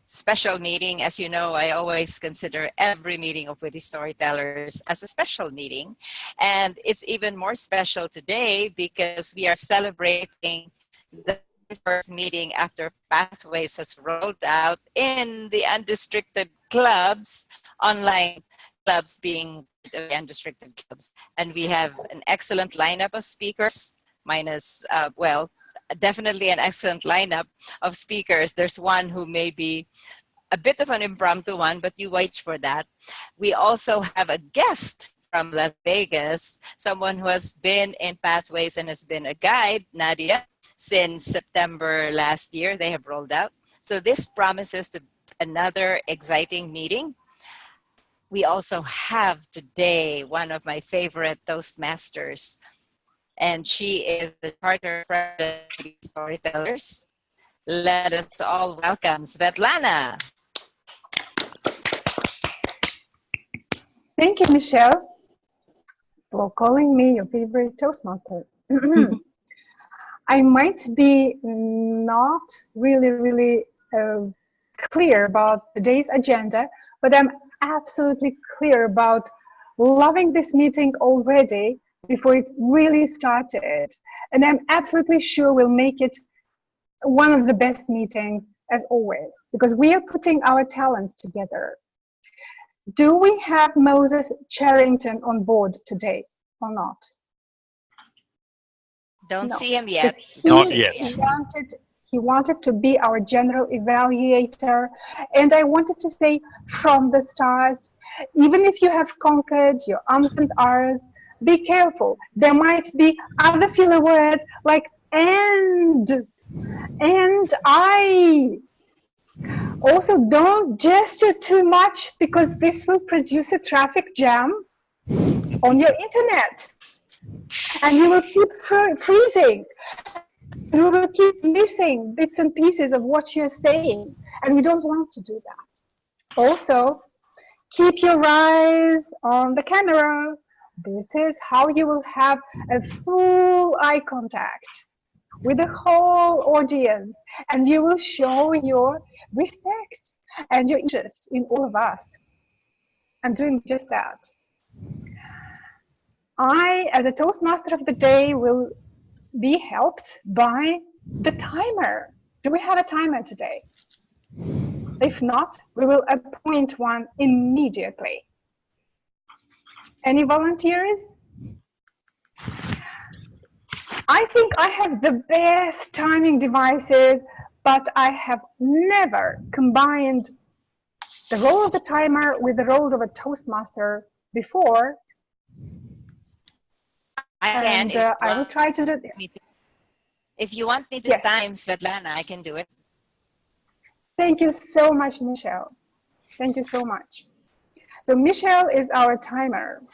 special meeting. As you know, I always consider every meeting of Witty Storytellers as a special meeting. And it's even more special today because we are celebrating the first meeting after Pathways has rolled out in the unrestricted clubs, online clubs being the unrestricted clubs. And we have an excellent lineup of speakers, minus, well, definitely an excellent lineup of speakers. There's one who may be a bit of an impromptu one, but you wait for that. We also have a guest from Las Vegas, someone who has been in Pathways and has been a guide, Nadia, since September last year. They have rolled out. So this promises to be another exciting meeting. We also have today one of my favorite Toastmasters, and she is the charter president of Storytellers. Let us all welcome Svetlana. Thank you, Michelle, for calling me your favorite Toastmaster. I might be not really clear about today's agenda, but I'm absolutely clear about loving this meeting already before it really started. And I'm absolutely sure we'll make it one of the best meetings as always, because we are putting our talents together. Do we have Moses Charrington on board today or not? Don't see him yet. Not yet. He wanted to be our general evaluator. And I wanted to say from the start, even if you have conquered your ums and ahs, be careful. There might be other filler words like and I. Also, don't gesture too much because this will produce a traffic jam on your internet. And you will keep freezing. You will keep missing bits and pieces of what you're saying. And we don't want to do that. Also, keep your eyes on the camera. This is how you will have a full eye contact with the whole audience. And you will show your respect and your interest in all of us. I'm doing just that. I, as a Toastmaster of the day, will be helped by the timer. Do we have a timer today? If not, we will appoint one immediately. Any volunteers? I think I have the best timing devices, but I have never combined the role of the timer with the role of a Toastmaster before. I will try to do this. If you want me to time Svetlana, I can do it. Thank you so much, Michelle. Thank you so much. So Michelle is our timer.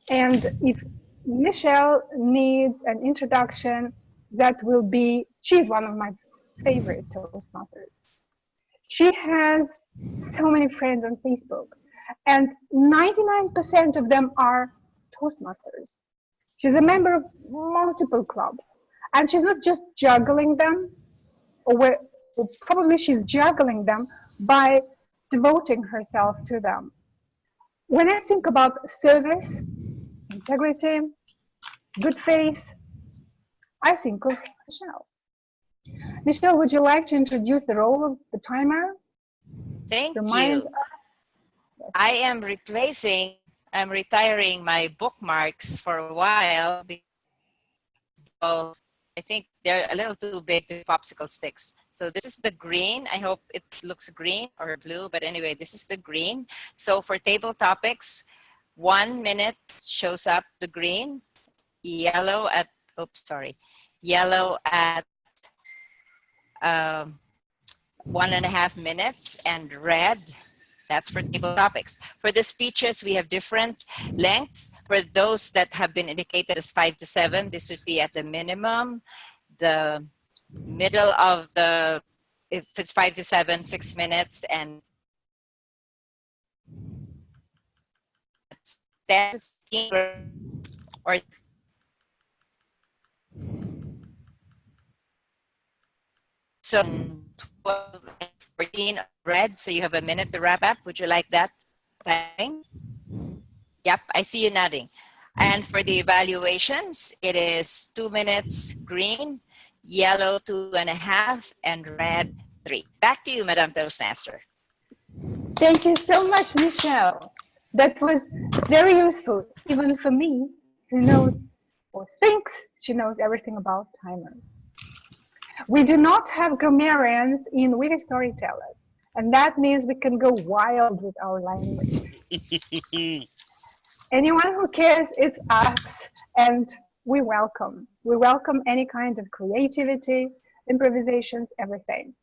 And if Michelle needs an introduction, that will be, she's one of my favorite Toastmasters. She has so many friends on Facebook, and 99% of them are Toastmasters. She's a member of multiple clubs, and she's not just juggling them, or probably she's juggling them by devoting herself to them. When I think about service, integrity, good faith, I think of Michelle. Michelle, would you like to introduce the role of the timer? Thank Remind you. us. I am retiring my bookmarks for a while because I think they're a little too big to popsicle sticks. So this is the green. I hope it looks green or blue, but anyway, this is the green. So for table topics, 1 minute shows up the green, yellow at, yellow at 1.5 minutes, and red, that's for table topics. For the speeches, we have different lengths. For those that have been indicated as 5 to 7, this would be at the minimum. The middle of the, if it's 5 to 7, 6 minutes, and 10 to 15 or so 14 red, so you have a minute to wrap up. Would you like that timing? Yep, I see you nodding. And for the evaluations, it is 2 minutes green, yellow 2.5, and red 3. Back to you, Madam Toastmaster. Thank you so much, Michelle. That was very useful, even for me, who knows or thinks she knows everything about timers. We do not have grammarians in Witty Storytellers, and that means we can go wild with our language. Anyone who cares, it's us, and we welcome. We welcome any kind of creativity, improvisations, everything.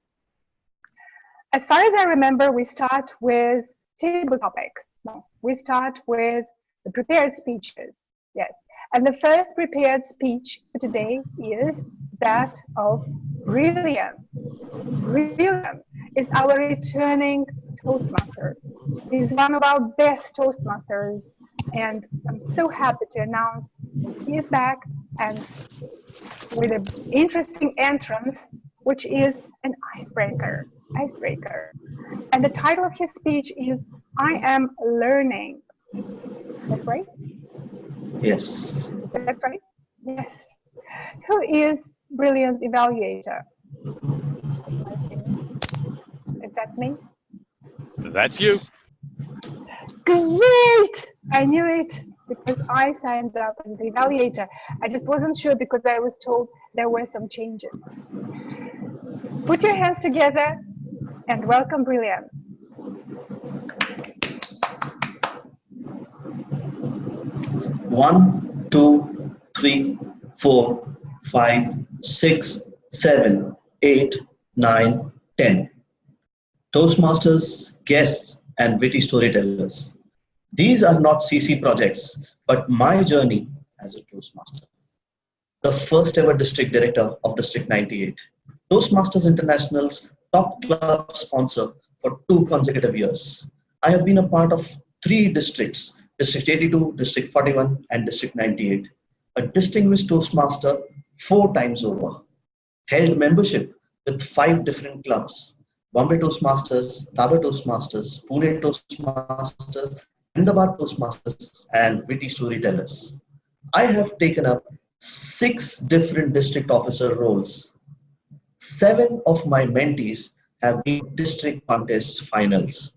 As far as I remember, we start with table topics. No, we start with the prepared speeches. Yes. And the first prepared speech for today is that of Brilliant. Brilliant is our returning Toastmaster. He's one of our best Toastmasters, and I'm so happy to announce that he is back and with an interesting entrance, which is an icebreaker. And the title of his speech is I Am Learning. That's right? Yes. Is that right? Yes. Who is Brilliant's evaluator? Is that me? That's you. Great! I knew it because I signed up as the evaluator. I just wasn't sure because I was told there were some changes. Put your hands together and welcome Brilliant. One, two, three, 4, 5, 6, 7, 8, 9, 10. Toastmasters, guests, and witty storytellers. These are not CC projects, but my journey as a Toastmaster. The first ever district director of District 98. Toastmasters International's top club sponsor for 2 consecutive years. I have been a part of 3 districts, District 82, District 41, and District 98. A distinguished Toastmaster 4 times over. Held membership with 5 different clubs. Bombay Toastmasters, Dadar Toastmasters, Pune Toastmasters, Ahmedabad Toastmasters, and Witty Storytellers. I have taken up 6 different district officer roles. 7 of my mentees have been district contest finals.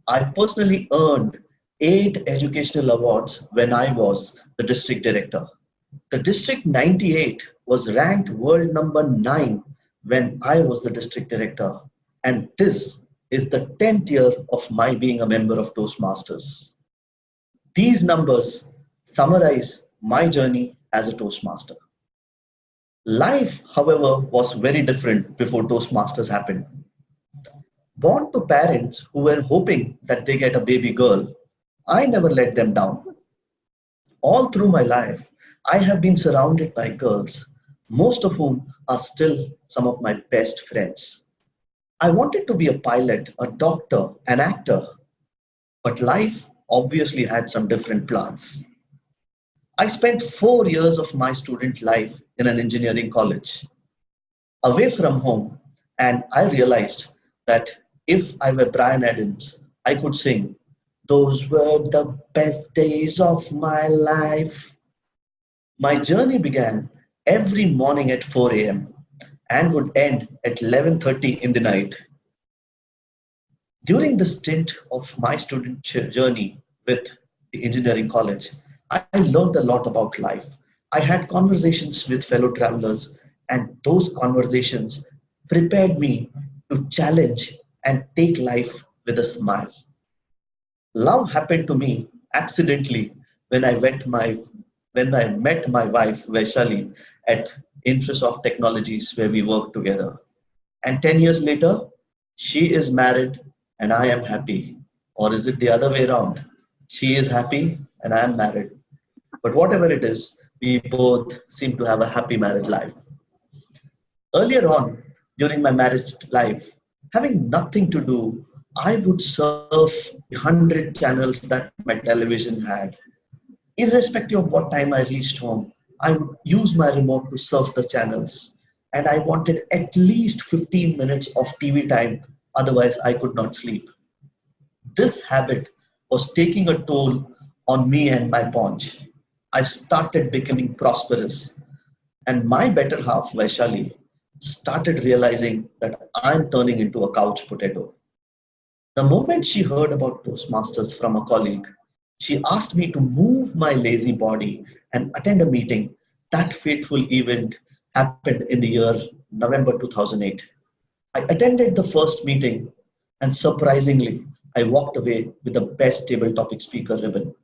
I personally earned 8 educational awards when I was the district director. The District 98 was ranked world number 9 when I was the district director. And this is the 10th year of my being a member of Toastmasters. These numbers summarize my journey as a Toastmaster. Life, however, was very different before Toastmasters happened. Born to parents who were hoping that they get a baby girl, I never let them down. All through my life, I have been surrounded by girls, most of whom are still some of my best friends. I wanted to be a pilot, a doctor, an actor, but life obviously had some different plans. I spent 4 years of my student life in an engineering college, away from home, and I realized that if I were Brian Adams, I could sing, "Those were the best days of my life." My journey began every morning at 4 a.m. and would end at 11:30 in the night. During the stint of my student journey with the engineering college, I learned a lot about life. I had conversations with fellow travelers, and those conversations prepared me to challenge and take life with a smile. Love happened to me accidentally when I met my wife Vaishali at Infosoft Technologies, where we work together. And 10 years later, she is married and I am happy. Or is it the other way around? She is happy and I am married. But whatever it is, we both seem to have a happy married life. Earlier on, during my marriage life, having nothing to do, I would surf the 100 channels that my television had. Irrespective of what time I reached home, I would use my remote to surf the channels. and I wanted at least 15 minutes of TV time, otherwise I could not sleep. This habit was taking a toll on me and my paunch. I started becoming prosperous, and my better half, Vaishali, started realizing that I'm turning into a couch potato. The moment she heard about Toastmasters from a colleague, she asked me to move my lazy body and attend a meeting. That fateful event happened in the year November 2008. I attended the first meeting, and surprisingly, I walked away with the best table topic speaker ribbon.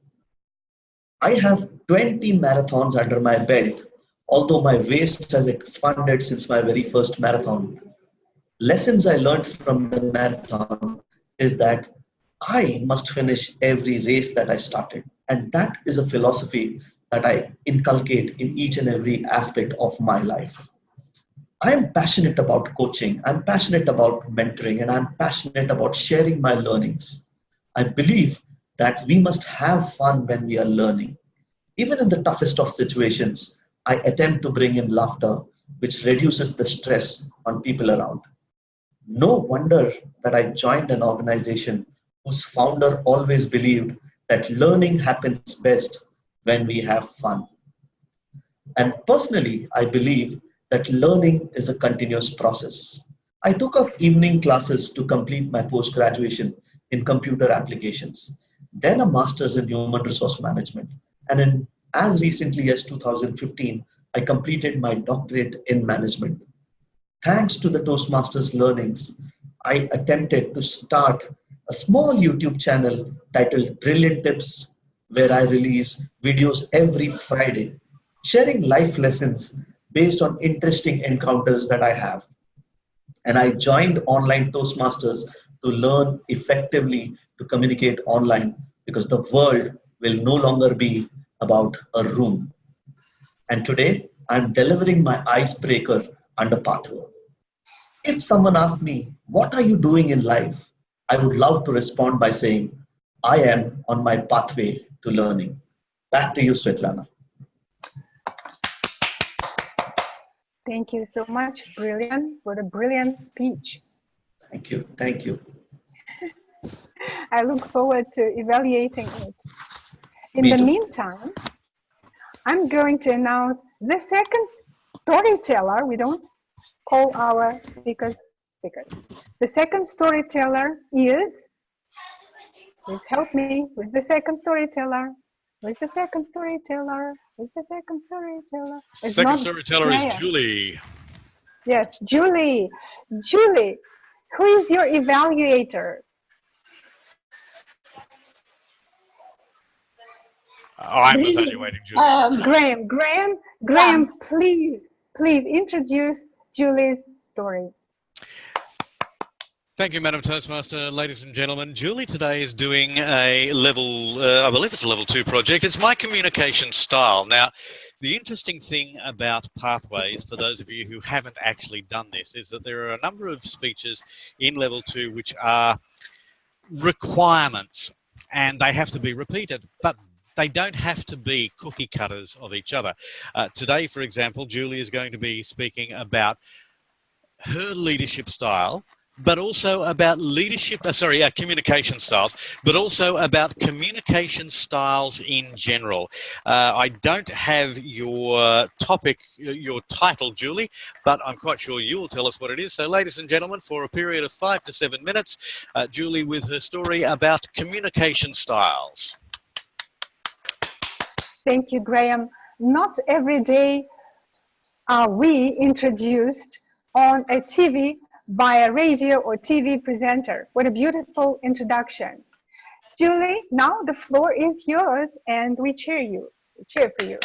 I have 20 marathons under my belt, although my waist has expanded since my very first marathon. Lessons I learned from the marathon is that I must finish every race that I started. And that is a philosophy that I inculcate in each and every aspect of my life. I am passionate about coaching, I'm passionate about mentoring, and I'm passionate about sharing my learnings. I believe that we must have fun when we are learning. Even in the toughest of situations, I attempt to bring in laughter, which reduces the stress on people around. No wonder that I joined an organization whose founder always believed that learning happens best when we have fun. And personally, I believe that learning is a continuous process. I took up evening classes to complete my post graduation in computer applications, then a master's in human resource management. And as recently as 2015, I completed my doctorate in management. Thanks to the Toastmasters learnings, I attempted to start a small YouTube channel titled Brilliant Tips, where I release videos every Friday, sharing life lessons based on interesting encounters that I have. And I joined online Toastmasters to learn effectively to communicate online because the world will no longer be about a room. And today, I'm delivering my icebreaker under Pathway. If someone asks me, what are you doing in life? I would love to respond by saying, I am on my pathway to learning. Back to you, Svetlana. Thank you so much, Brilliant, for the brilliant speech. Thank you. Thank you. I look forward to evaluating it. In Me the too. meantime, I'm going to announce the second storyteller. We don't call our speakers. The second storyteller is, please help me, who's the second storyteller? Who's the second storyteller? Who's the second storyteller? It's Second not storyteller is Freya. Julie. Yes, Julie. Julie, who is your evaluator? I'm evaluating Julie. Graham, please introduce Julie's story. Thank you, Madam Toastmaster. Ladies and gentlemen, Julie today is doing a level, I believe it's a level 2 project. It's my communication style. Now, the interesting thing about Pathways, for those of you who haven't actually done this, is that there are a number of speeches in level 2 which are requirements, and they have to be repeated, but they don't have to be cookie cutters of each other. Today, for example, Julie is going to be speaking about her leadership style, but also about communication styles, but also about communication styles in general. I don't have your topic, your title, Julie, but I'm quite sure you will tell us what it is. So, ladies and gentlemen, for a period of 5 to 7 minutes, Julie with her story about communication styles. Thank you, Graham. Not every day are we introduced on a TV by a radio or TV presenter. What a beautiful introduction. Julie, now the floor is yours and we cheer you. We cheer for you.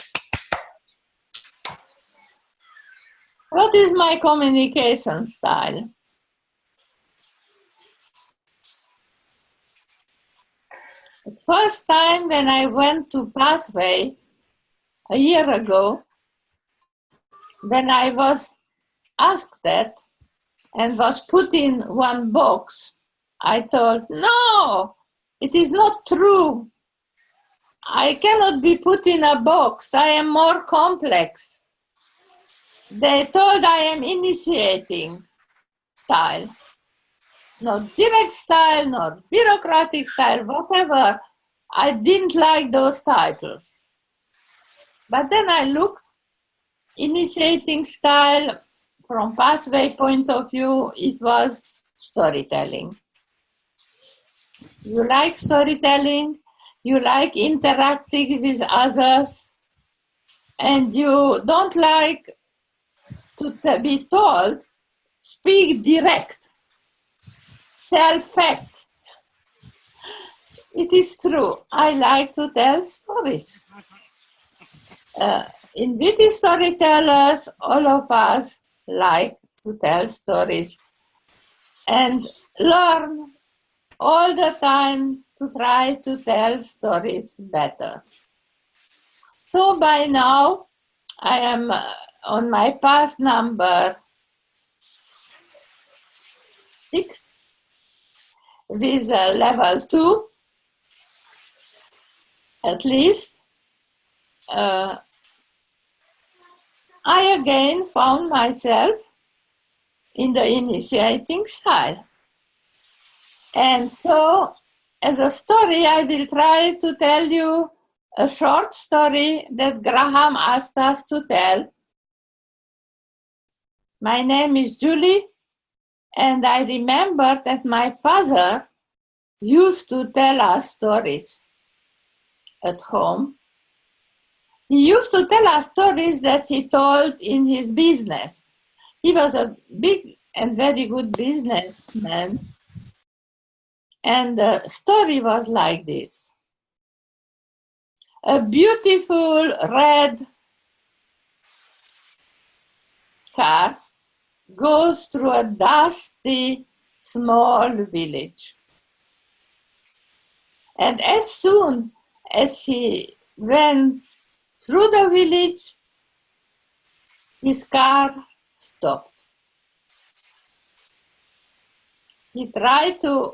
What is my communication style? The first time when I went to Pathway a year ago, when I was asked that and was put in one box, I thought, no, it is not true. I cannot be put in a box. I am more complex. they told I am initiating style. Not direct style, not bureaucratic style, whatever. I didn't like those titles. But then I looked, initiating style, from pathway point of view, it was storytelling. You like storytelling, you like interacting with others, and you don't like to be told, speak direct, tell facts. It is true, I like to tell stories. In Witty Storytellers, all of us like to tell stories and learn all the time to try to tell stories better. So by now, I am on my path number 6 with level 2, at least. I again found myself in the initiating style. And so, as a story, I will try to tell you a short story that Graham asked us to tell. My name is Julie, and I remember that my father used to tell us stories at home. He used to tell us stories that he told in his business. He was a big and very good businessman. And the story was like this. A beautiful red car goes through a dusty small village. And as soon as he went through the village, his car stopped. He tried to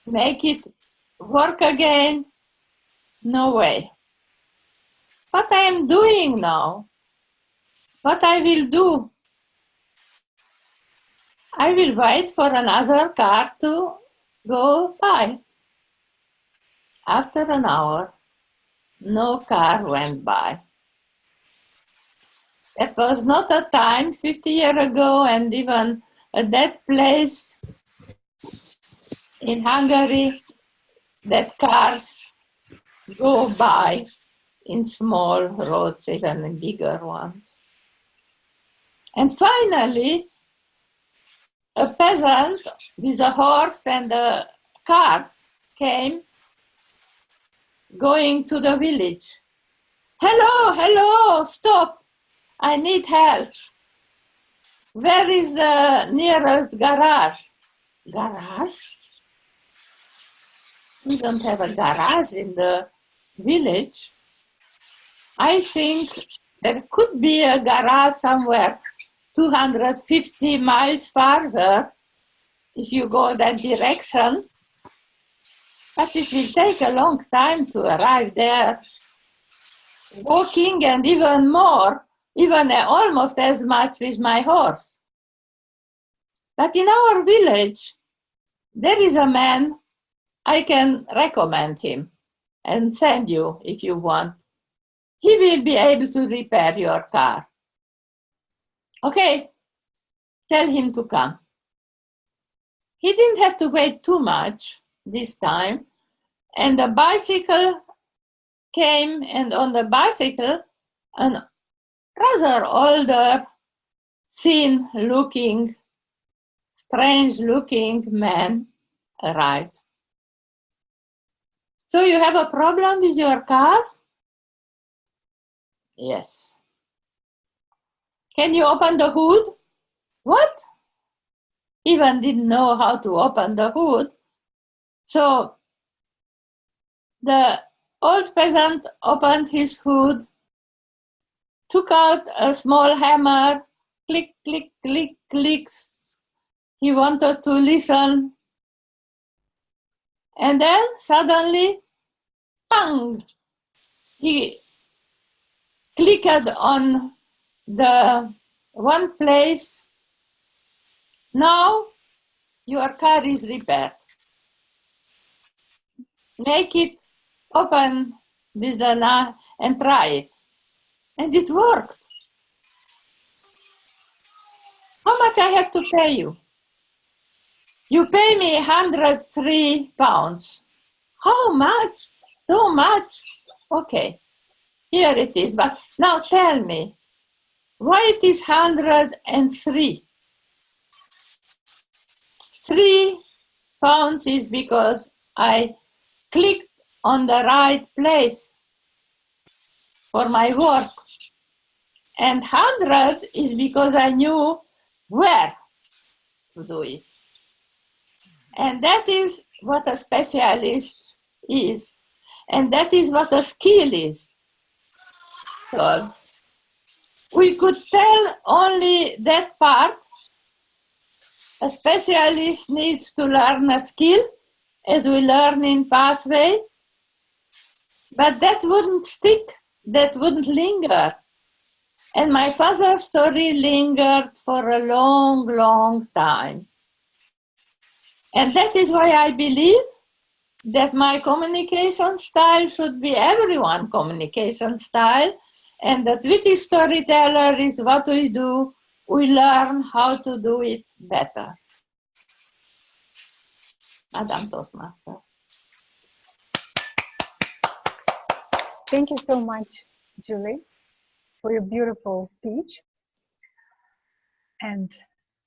make it work again. No way. What I am doing now? What I will do? I will wait for another car to go by. After an hour, no car went by. That was not a time 50 years ago, and even at that place in Hungary, that cars go by in small roads, even in bigger ones. And finally, a peasant with a horse and a cart came going to the village. Hello, hello, stop, I need help. Where is the nearest garage? Garage? We don't have a garage in the village. I think there could be a garage somewhere 250 miles farther if you go that direction. But it will take a long time to arrive there. Walking and even more, even almost as much with my horse. But in our village, there is a man, I can recommend him and send you if you want. He will be able to repair your car. Okay, tell him to come. He didn't have to wait too much this time, and the bicycle came, and on the bicycle, an rather older, thin-looking, strange-looking man arrived. So you have a problem with your car? Yes. Can you open the hood? What? Even didn't know how to open the hood. So the old peasant opened his hood, took out a small hammer, click, click, click, clicks. He wanted to listen. And then suddenly, bang! He clicked on the one place, now your car is repaired. Make it open with the knife and try it. And it worked. How much I have to pay you? You pay me 103 pounds. How much? So much? Okay, here it is. But now tell me, why it is 103? 3 pounds is because I clicked on the right place for my work. And 100 is because I knew where to do it. And that is what a specialist is. And that is what a skill is. So we could tell only that part. A specialist needs to learn a skill, as we learn in Pathway, but that wouldn't stick, that wouldn't linger. And my father's story lingered for a long, long time. And that is why I believe that my communication style should be everyone's communication style, and that Witty Storyteller is what we do. We learn how to do it better. Madam Toastmaster. Thank you so much, Julie, for your beautiful speech. And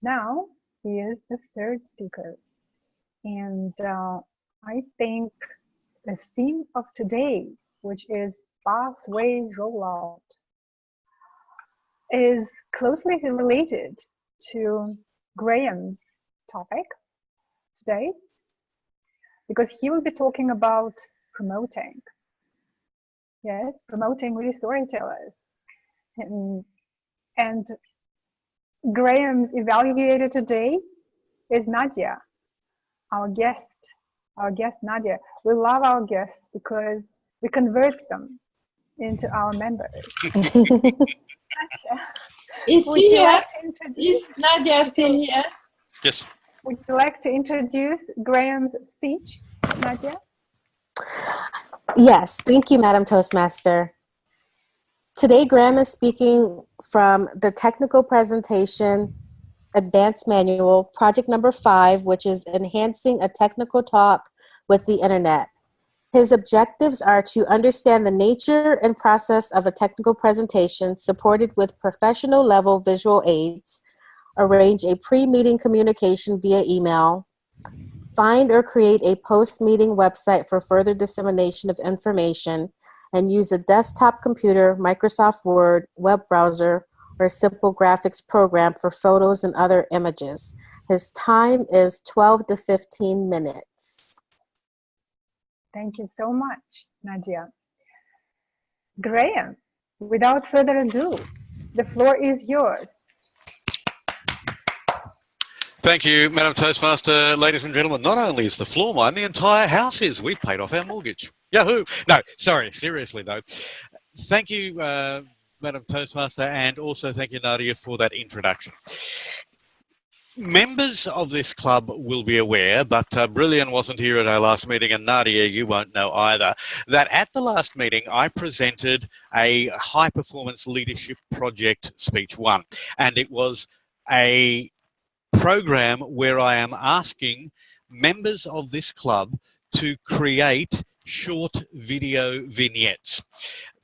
now here's the third speaker. And I think the theme of today, which is Pathways Rollout, is closely related to Graham's topic today, because he will be talking about promoting. Yes, promoting Witty Storytellers. And Graham's evaluator today is Nadia, our guest Nadia. We love our guests because we convert them into our members. Is she here? Is Nadia still here? Yes. Would you like to introduce Graham's speech, Nadia? Yes, thank you, Madam Toastmaster. Today, Graham is speaking from the technical presentation advanced manual, project number 5, which is enhancing a technical talk with the internet. His objectives are to understand the nature and process of a technical presentation supported with professional level visual aids, arrange a pre-meeting communication via email, find or create a post-meeting website for further dissemination of information, and use a desktop computer, Microsoft Word, web browser, or simple graphics program for photos and other images. His time is 12 to 15 minutes. Thank you so much, Nadia. Graham, without further ado, the floor is yours. Thank you, Madam Toastmaster. Ladies and gentlemen, not only is the floor mine, the entire house is. We've paid off our mortgage. Yahoo! No, sorry, seriously though. Thank you, Madam Toastmaster, and also thank you, Nadia, for that introduction. Members of this club will be aware, but Brilliant wasn't here at our last meeting, and Nadia, you won't know either, that at the last meeting I presented a high-performance leadership project speech 1, and it was a program where I am asking members of this club to create short video vignettes.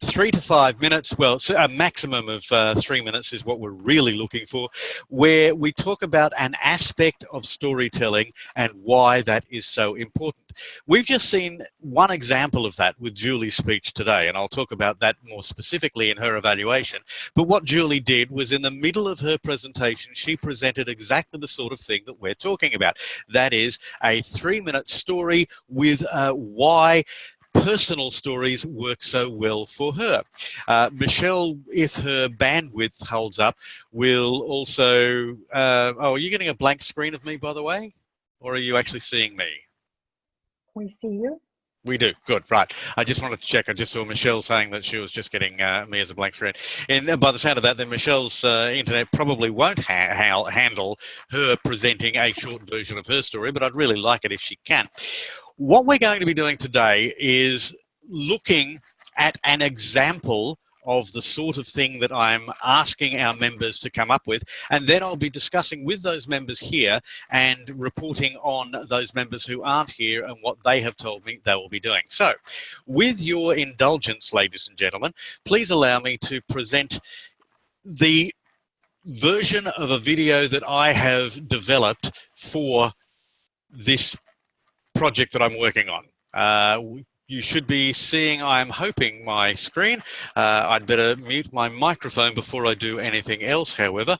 3 to 5 minutes, well, a maximum of 3 minutes is what we're really looking for, where we talk about an aspect of storytelling and why that is so important. We've just seen one example of that with Julie's speech today, and I'll talk about that more specifically in her evaluation. But what Julie did was, in the middle of her presentation, she presented exactly the sort of thing that we're talking about. That is a 3-minute story with why personal stories work so well for her. Michelle, if her bandwidth holds up, will also... oh, are you getting a blank screen of me, by the way? Or are you actually seeing me? We see you. We do. Good. Right. I just wanted to check. I just saw Michelle saying that she was just getting me as a blank screen. And by the sound of that, then Michelle's internet probably won't handle her presenting a short version of her story, but I'd really like it if she can. What we're going to be doing today is looking at an example of the sort of thing that I'm asking our members to come up with, and then I'll be discussing with those members here and reporting on those members who aren't here and what they have told me they will be doing. So, with your indulgence, ladies and gentlemen, please allow me to present the version of a video that I have developed for this project that I'm working on. You should be seeing, I'm hoping, my screen. I'd better mute my microphone before I do anything else, however.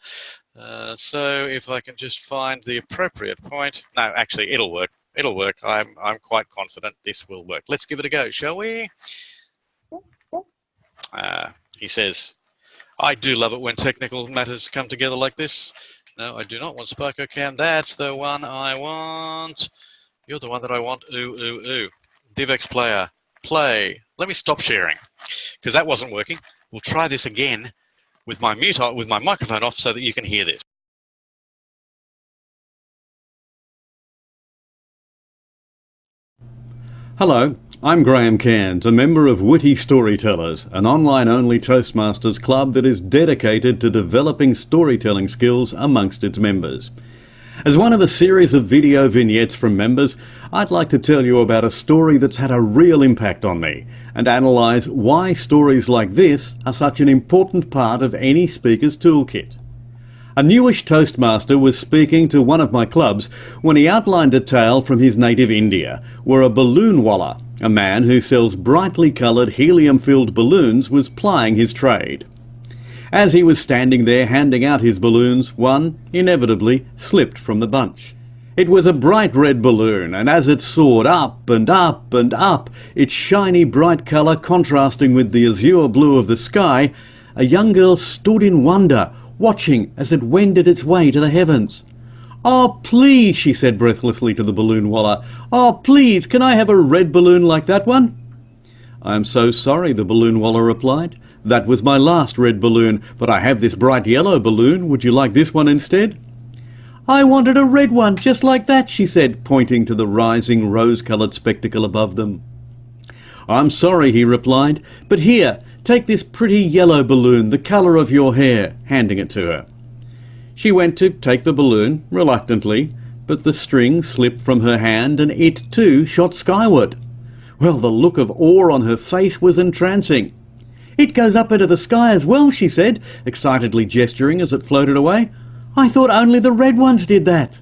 So if I can just find the appropriate point. No, actually, it'll work. It'll work. I'm quite confident this will work. Let's give it a go, shall we? He says, I do love it when technical matters come together like this. No, I do not want SparkoCam. That's the one I want. You're the one that I want. Ooh, ooh, ooh. DivX player, play. Let me stop sharing because that wasn't working. We'll try this again with my microphone off so that you can hear this. Hello, I'm Graham Cairns, a member of Witty Storytellers, an online-only Toastmasters club that is dedicated to developing storytelling skills amongst its members. As one of a series of video vignettes from members, I'd like to tell you about a story that's had a real impact on me and analyse why stories like this are such an important part of any speaker's toolkit. A newish Toastmaster was speaking to one of my clubs when he outlined a tale from his native India, where a balloon walla, a man who sells brightly coloured helium-filled balloons, was plying his trade. As he was standing there handing out his balloons, one, inevitably, slipped from the bunch. It was a bright red balloon, and as it soared up and up and up, its shiny bright colour contrasting with the azure blue of the sky, a young girl stood in wonder, watching as it wended its way to the heavens. "Oh, please," she said breathlessly to the balloon walla. "Oh, please, can I have a red balloon like that one?" "I'm so sorry," the balloon walla replied. "That was my last red balloon, but I have this bright yellow balloon. Would you like this one instead?" "I wanted a red one, just like that," she said, pointing to the rising rose-coloured spectacle above them. "I'm sorry," he replied, "but here, take this pretty yellow balloon, the colour of your hair," handing it to her. She went to take the balloon, reluctantly, but the string slipped from her hand and it too shot skyward. Well, the look of awe on her face was entrancing. "It goes up into the sky as well," she said, excitedly gesturing as it floated away. "I thought only the red ones did that."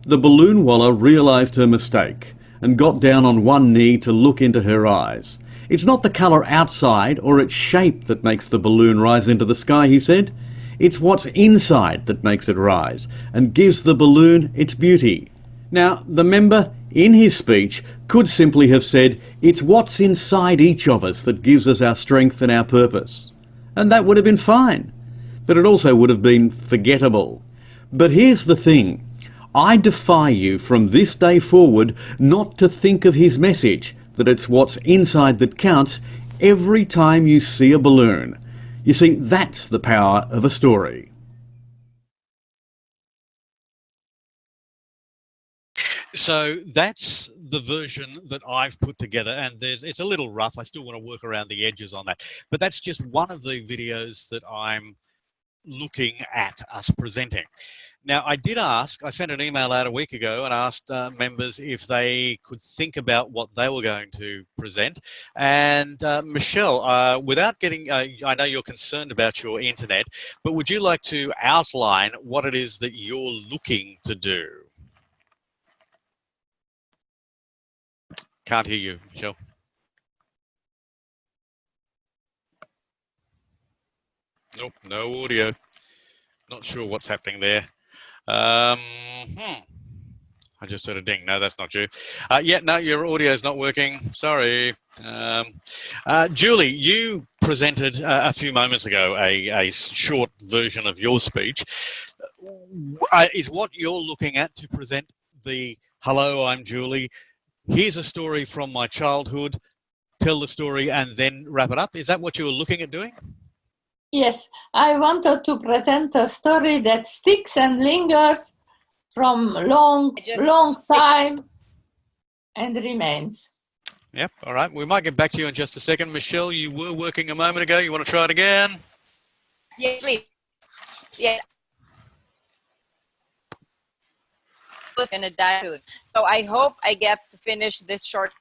The balloon walla realised her mistake and got down on one knee to look into her eyes. "It's not the colour outside or its shape that makes the balloon rise into the sky," he said. "It's what's inside that makes it rise and gives the balloon its beauty." Now, the member, in his speech, could simply have said, "It's what's inside each of us that gives us our strength and our purpose." And that would have been fine. But it also would have been forgettable. But here's the thing. I defy you from this day forward not to think of his message, that it's what's inside that counts, every time you see a balloon. You see, that's the power of a story. So that's the version that I've put together, and it's a little rough. I still want to work around the edges on that. But that's just one of the videos that I'm looking at us presenting. Now, I sent an email out a week ago and asked members if they could think about what they were going to present. And Michelle, without getting, I know you're concerned about your internet, but would you like to outline what it is that you're looking to do? Can't hear you, Michelle. Nope, no audio. Not sure what's happening there. I just heard a ding. No, that's not you. Yeah, no, your audio is not working. Sorry. Julie, you presented a few moments ago a short version of your speech. Is what you're looking at to present the hello, I'm Julie, here's a story from my childhood, tell the story and then wrap it up? Is that what you were looking at doing? Yes, I wanted to present a story that sticks and lingers from long time and remains. Yep, all right. We might get back to you in just a second. Michelle, you were working a moment ago. You want to try it again? Yeah, please. Yeah. In a die soon. So I hope I get to finish this short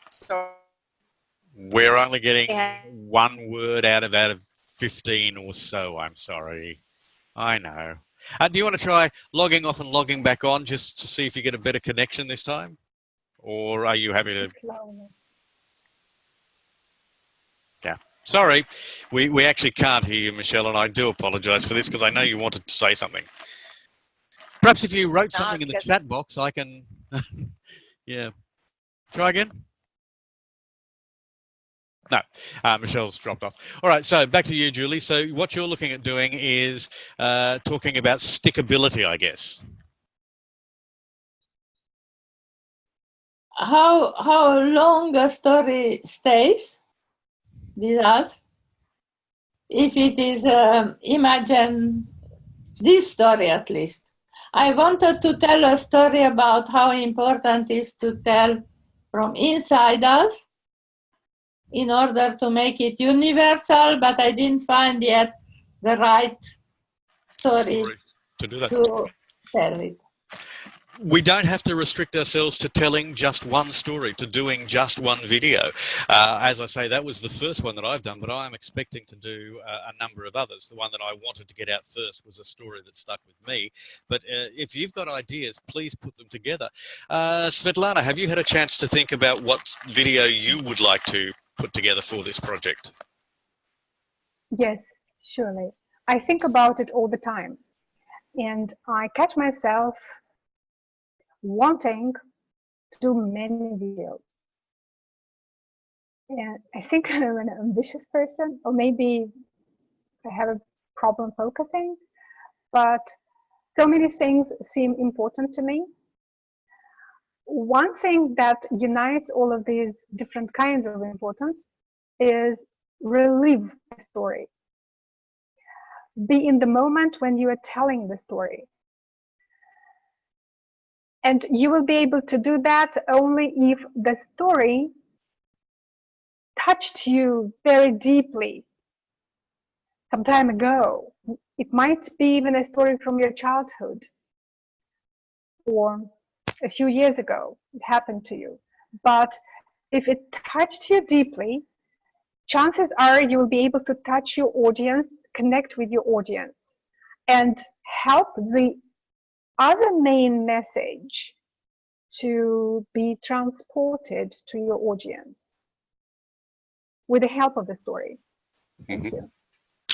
story. We're only getting one word out of 15 or so. I'm sorry. I know. Do you want to try logging off and logging back on just to see if you get a better connection this time? Or are you happy to... Yeah. Sorry. We actually can't hear you, Michelle, and I do apologise for this because I know you wanted to say something. Perhaps if you wrote something in the chat box, I can... Yeah. Try again? No, Michelle's dropped off. All right, so back to you, Julie. So what you're looking at doing is talking about stickability, I guess. How long a story stays with us. If it is, imagine this story at least. I wanted to tell a story about how important it is to tell from inside us in order to make it universal, but I didn't find yet the right story to do that. to tell it. We don't have to restrict ourselves to telling just one story, to doing just one video. As I say, that was the first one that I've done, but I'm expecting to do a number of others. The one that I wanted to get out first was a story that stuck with me. But if you've got ideas, please put them together. Svetlana, have you had a chance to think about what video you would like to put together for this project? Yes, surely. I think about it all the time. And I catch myself wanting to do many videos. And I think I'm an ambitious person, or maybe I have a problem focusing, but so many things seem important to me. One thing that unites all of these different kinds of importance is relive the story. Be in the moment when you are telling the story. And you will be able to do that only if the story touched you very deeply some time ago. It might be even a story from your childhood or a few years ago. It happened to you. But if it touched you deeply, chances are you will be able to touch your audience, connect with your audience, and help the other main message to be transported to your audience with the help of the story. Thank you.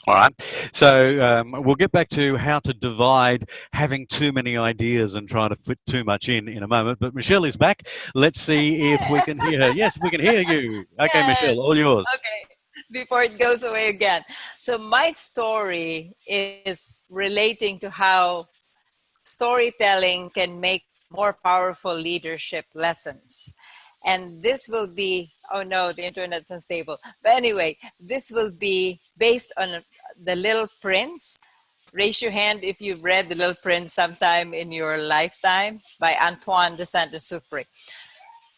All right, so we'll get back to how to divide having too many ideas and trying to fit too much in a moment. But Michelle is back. Let's see if we can hear her. Yes, we can hear you. Okay, yes. Michelle, all yours. Okay, before it goes away again. So my story is relating to how storytelling can make more powerful leadership lessons. And this will be, oh no, the internet's unstable. But anyway, this will be based on The Little Prince. Raise your hand if you've read The Little Prince sometime in your lifetime by Antoine de Saint-Exupéry.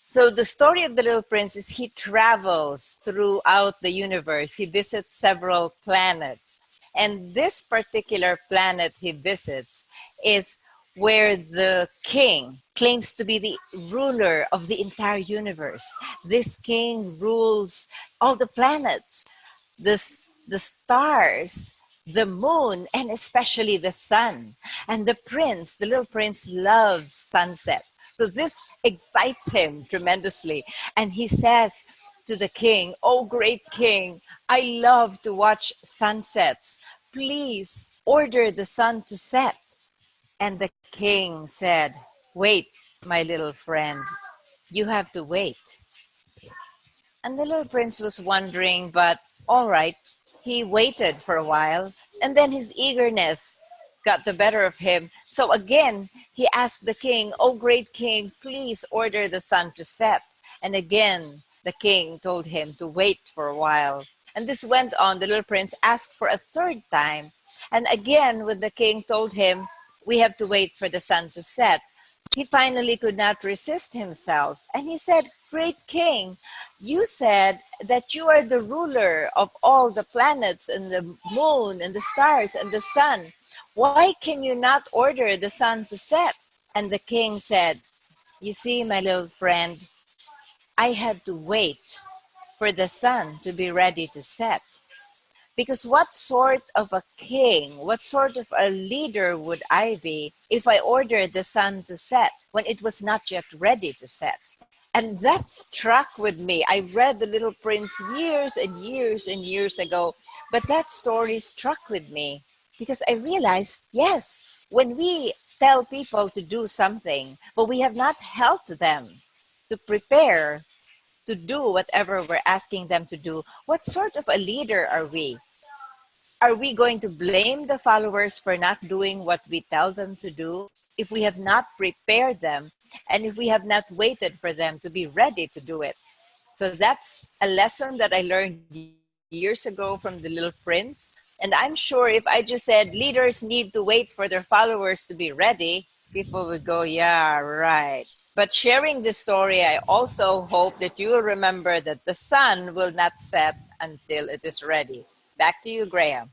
So the story of The Little Prince is he travels throughout the universe. He visits several planets. And this particular planet he visits is where the king claims to be the ruler of the entire universe. This king rules all the planets, the stars, the moon, and especially the sun. And the prince, the little prince, loves sunsets. So this excites him tremendously. And he says to the king, "Oh, great king, I love to watch sunsets. Please order the sun to set." And the king said, "Wait, my little friend, you have to wait." And the little prince was wondering, but all right, he waited for a while, and then his eagerness got the better of him. So again, he asked the king, "Oh, great king, please order the sun to set." And again, the king told him to wait for a while. And this went on. The little prince asked for a third time. And again, when the king told him, "We have to wait for the sun to set," he finally could not resist himself. And he said, "Great king, you said that you are the ruler of all the planets and the moon and the stars and the sun. Why can you not order the sun to set?" And the king said, "You see, my little friend, I had to wait for the sun to be ready to set. Because what sort of a king, what sort of a leader would I be if I ordered the sun to set when it was not yet ready to set?" And that struck with me. I read The Little Prince years and years and years ago, but that story struck with me because I realized, yes, when we tell people to do something, but we have not helped them to prepare to do whatever we're asking them to do, what sort of a leader are we? Are we going to blame the followers for not doing what we tell them to do if we have not prepared them and if we have not waited for them to be ready to do it? So that's a lesson that I learned years ago from The Little Prince. And I'm sure if I just said leaders need to wait for their followers to be ready, people would go, "Yeah, right." But sharing this story, I also hope that you will remember that the sun will not set until it is ready. Back to you, Graham.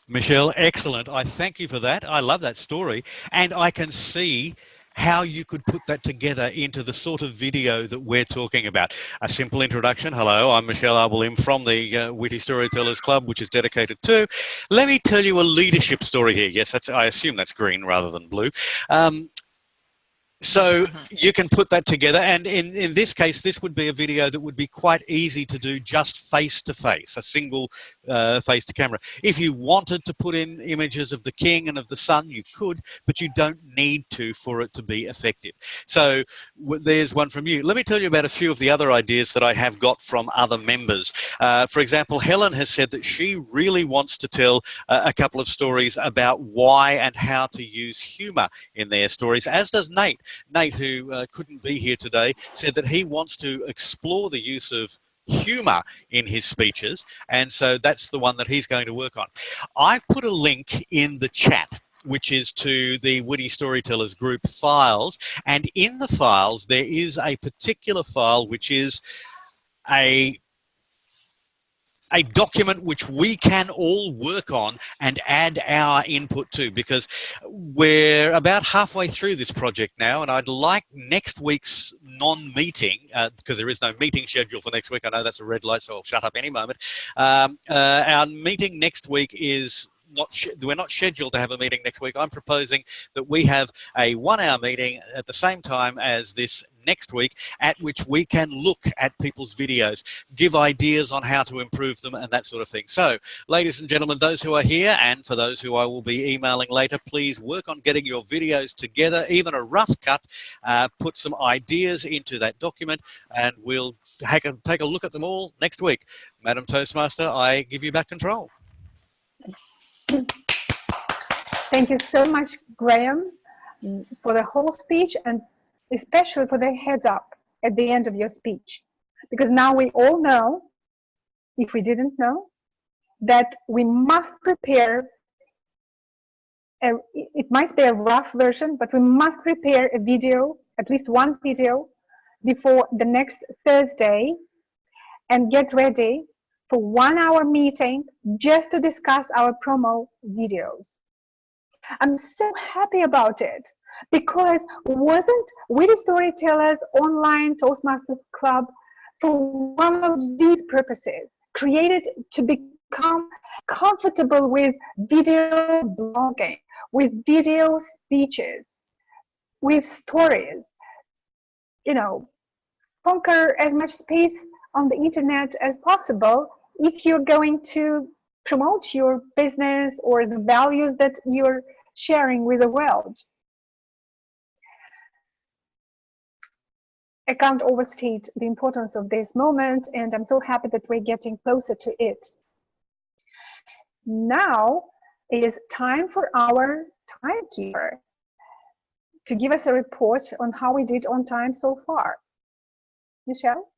Michelle, excellent. I thank you for that. I love that story. And I can see how you could put that together into the sort of video that we're talking about. A simple introduction. Hello, I'm Michelle Arbolim from the Witty Storytellers Club, which is dedicated to. Let me tell you a leadership story here. Yes, I assume that's green rather than blue. So you can put that together, and in this case, this would be a video that would be quite easy to do just face-to-face, a single face to camera. If you wanted to put in images of the king and of the sun, you could, but you don't need to for it to be effective. So there's one from you. Let me tell you about a few of the other ideas that I have got from other members. For example, Helen has said that she really wants to tell a couple of stories about why and how to use humour in their stories, as does Nate. Nate, who couldn't be here today, said that he wants to explore the use of humour in his speeches, and so that's the one that he's going to work on. I've put a link in the chat, which is to the Witty Storytellers group files, and in the files there is a particular file which is a document which we can all work on and add our input to, because we're about halfway through this project now, and I'd like next week's non-meeting, because there is no meeting schedule for next week. I know that's a red light, so I'll shut up any moment. Our meeting next week is we're not scheduled to have a meeting next week. I'm proposing that we have a 1-hour meeting at the same time as this next week, at which we can look at people's videos, give ideas on how to improve them and that sort of thing. So, ladies and gentlemen, those who are here and for those who I will be emailing later, please work on getting your videos together, even a rough cut, put some ideas into that document, and we'll take a look at them all next week. Madam Toastmaster, I give you back control. Thank you so much, Graham, for the whole speech, and especially for the heads up at the end of your speech. Because now we all know, if we didn't know, that we must prepare, it might be a rough version, but we must prepare a video, at least one video, before the next Thursday, and get ready for 1-hour meeting just to discuss our promo videos. I'm so happy about it, because wasn't Witty Storytellers Online Toastmasters Club for one of these purposes, created to become comfortable with video blogging, with video speeches, with stories, you know, conquer as much space on the internet as possible if you're going to promote your business or the values that you're sharing with the world. I can't overstate the importance of this moment, and I'm so happy that we're getting closer to it. Now, it is time for our timekeeper to give us a report on how we did on time so far. Michelle?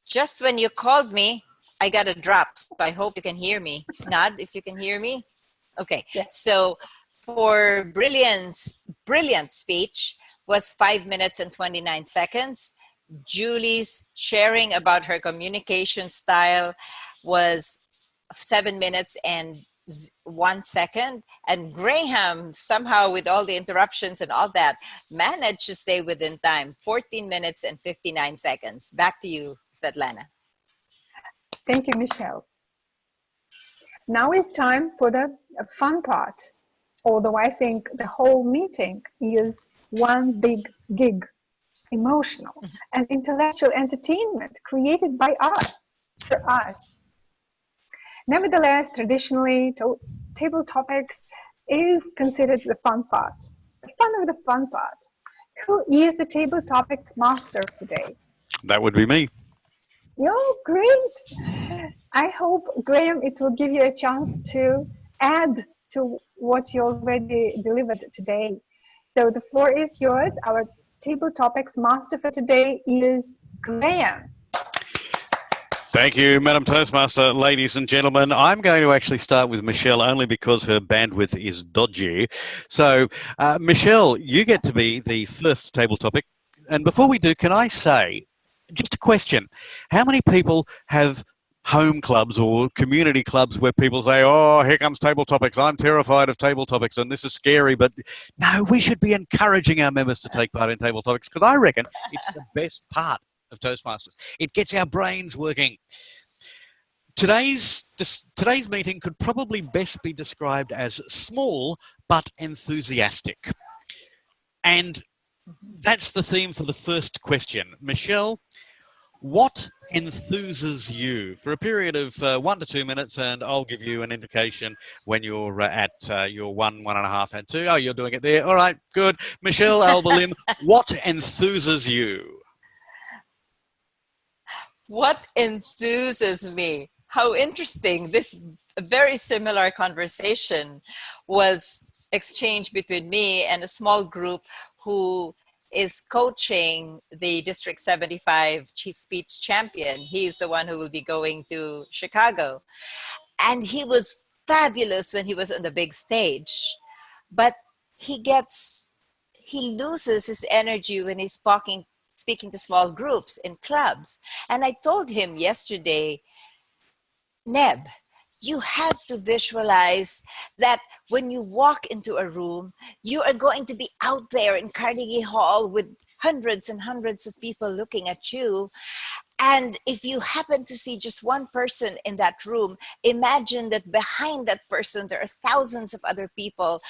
Just when you called me, I got a drop, so I hope you can hear me. Nod if you can hear me. Okay, Yes. so for brilliant speech was 5 minutes and 29 seconds. Julie's sharing about her communication style was 7 minutes and 1 second. And Graham, somehow with all the interruptions and all that, managed to stay within time, 14 minutes and 59 seconds. Back to you, Svetlana. Thank you, Michelle. Now it's time for the fun part. Although I think the whole meeting is one big gig, emotional and intellectual entertainment created by us, for us. Nevertheless, traditionally, table topics is considered the fun part. The fun of the fun part. Who is the table topics master today? That would be me. Oh, great! I hope, Graham, it will give you a chance to add to what you already delivered today. So the floor is yours. Our table topics master for today is Graham. Thank you, Madam Toastmaster. Ladies and gentlemen, I'm going to actually start with Michelle only because her bandwidth is dodgy. So, Michelle, you get to be the first table topic. And before we do, can I say, just a question, how many people have home clubs or community clubs where people say, oh, here comes table topics, I'm terrified of table topics and this is scary, but no, we should be encouraging our members to take part in table topics because I reckon it's the best part of Toastmasters. It gets our brains working. Today's meeting could probably best be described as small but enthusiastic. And that's the theme for the first question. Michelle, what enthuses you for a period of 1 to 2 minutes, and I'll give you an indication when you're at your 1, 1.5, and 2. Oh, you're doing it there. All right, good. Michelle Albalim, what enthuses you? What enthuses me? How interesting. This very similar conversation was exchanged between me and a small group who is coaching the District 75 Chief Speech Champion. He's the one who will be going to Chicago. And he was fabulous when he was on the big stage. But he loses his energy when he's speaking to small groups in clubs. And I told him yesterday, Neb, you have to visualize that when you walk into a room, you are going to be out there in Carnegie Hall with hundreds and hundreds of people looking at you. And if you happen to see just one person in that room, imagine that behind that person, there are thousands of other people.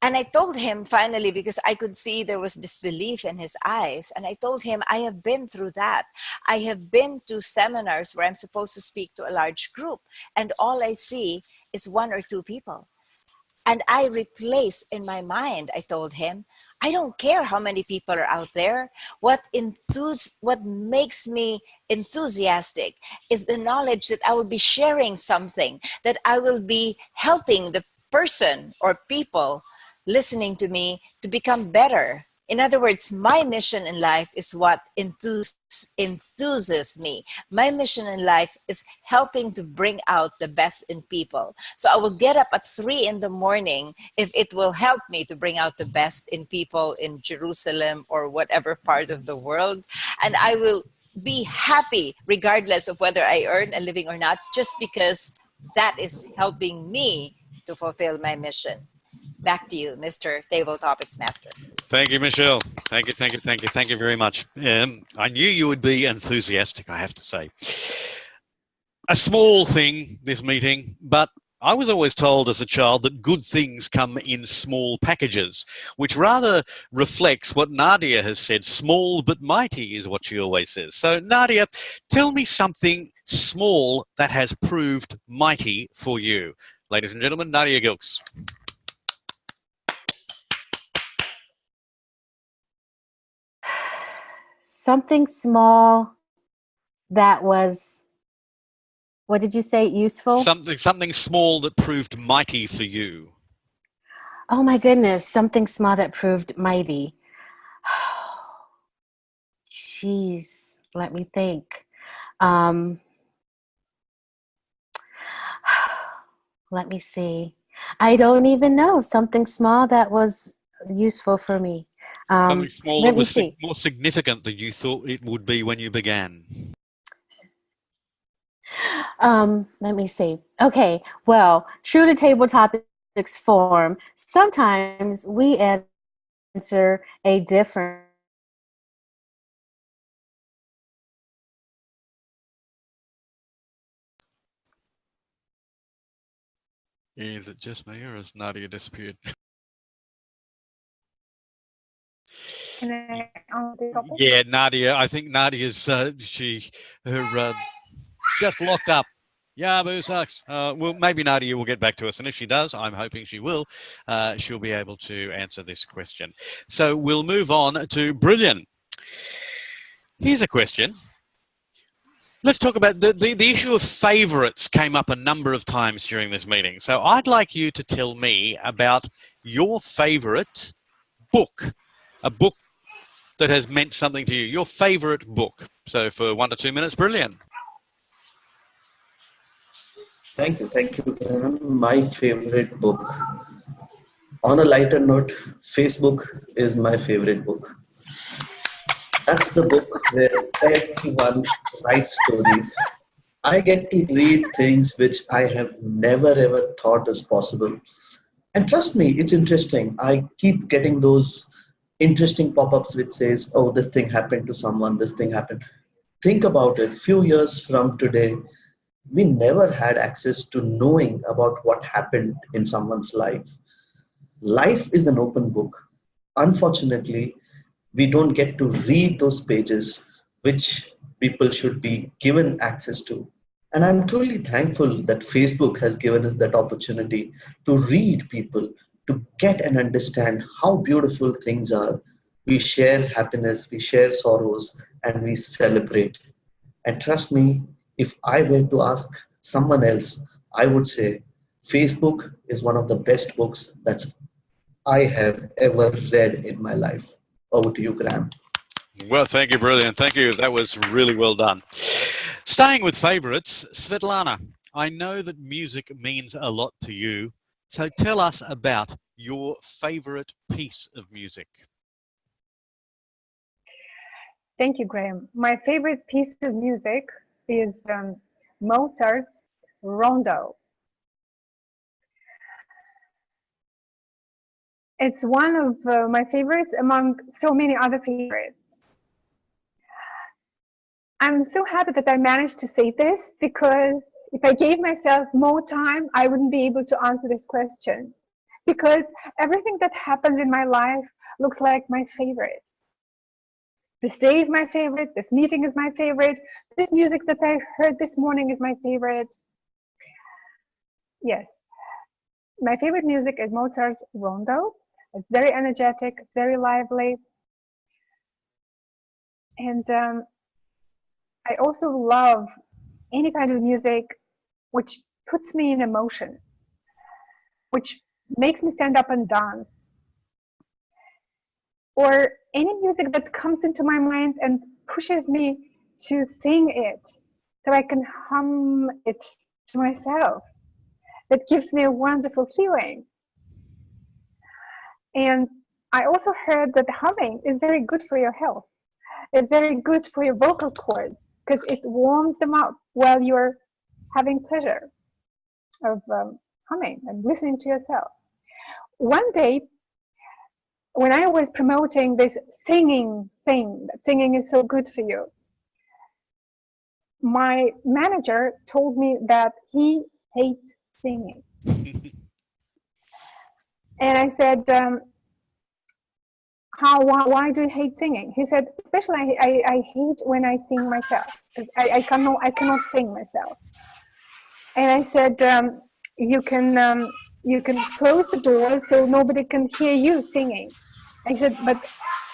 And I told him finally, because I could see there was disbelief in his eyes. And I told him, I have been through that. I have been to seminars where I'm supposed to speak to a large group. And all I see is 1 or 2 people. And I replace in my mind, I told him, I don't care how many people are out there. What makes me enthusiastic is the knowledge that I will be sharing something, that I will be helping the person or people listening to me to become better. In other words, my mission in life is what enthuses me. My mission in life is helping to bring out the best in people. So I will get up at 3 in the morning if it will help me to bring out the best in people in Jerusalem or whatever part of the world. And I will be happy regardless of whether I earn a living or not, just because that is helping me to fulfill my mission. Back to you, Mr. Table Topics Master. Thank you, Michelle. Thank you very much. I knew you would be enthusiastic, I have to say. A small thing, this meeting, but I was always told as a child that good things come in small packages, which rather reflects what Nadia has said. Small but mighty is what she always says. So, Nadia, tell me something small that has proved mighty for you. Ladies and gentlemen, Nadia Gilks. Something small that was, what did you say, useful? Something small that proved mighty for you. Oh my goodness, something small that proved mighty. Jeez, let me think. Let me see. I don't even know. Something small that was useful for me. Something small Let that me was see. more significant than you thought it would be when you began. Let me see. Okay, well, true to table topics form, sometimes we answer a different. Is it just me or has Nadia disappeared? Can I answer the topic? Yeah, Nadia. I think Nadia's her just locked up. Yeah, boo sucks. Well, maybe Nadia will get back to us, and if she does, I'm hoping she will. She'll be able to answer this question. So we'll move on to Brilliant. Here's a question. Let's talk about the issue of favourites came up a number of times during this meeting. So I'd like you to tell me about your favourite book, a book that has meant something to you, your favourite book. So for 1 to 2 minutes, Brilliant. Thank you, Graham. My favorite book. On a lighter note, Facebook is my favorite book. That's the book where everyone writes stories. I get to read things which I have never ever thought is possible. And trust me, it's interesting. I keep getting those interesting pop-ups which says, oh, this thing happened to someone, this thing happened. Think about it, few years from today, we never had access to knowing about what happened in someone's life. Life is an open book. Unfortunately, we don't get to read those pages which people should be given access to. And I'm truly thankful that Facebook has given us that opportunity to read people, to get and understand how beautiful things are. We share happiness, we share sorrows, and we celebrate. And trust me, if I were to ask someone else, I would say Facebook is one of the best books that I have ever read in my life. Over to you, Graham. Well, thank you, Brilliant. Thank you. That was really well done. Staying with favourites, Svetlana, I know that music means a lot to you. So tell us about your favourite piece of music. Thank you, Graham. My favorite piece of music is Mozart's Rondo. It's one of my favorites among so many other favorites. I'm so happy that I managed to say this, because if I gave myself more time, I wouldn't be able to answer this question. Because everything that happens in my life looks like my favorite. This day is my favorite, this meeting is my favorite, this music that I heard this morning is my favorite. Yes, my favorite music is Mozart's Rondo. It's very energetic, it's very lively. And I also love any kind of music which puts me in emotion, which makes me stand up and dance. Or any music that comes into my mind and pushes me to sing it, so I can hum it to myself. That gives me a wonderful feeling. And I also heard that humming is very good for your health. It's very good for your vocal cords, because it warms them up while you're having pleasure of humming and listening to yourself. One day, when I was promoting this singing thing, that singing is so good for you, my manager told me that he hates singing. And I said, why do you hate singing? He said, especially I hate when I sing myself, because I cannot sing myself. And I said, you can close the door so nobody can hear you singing. I said, but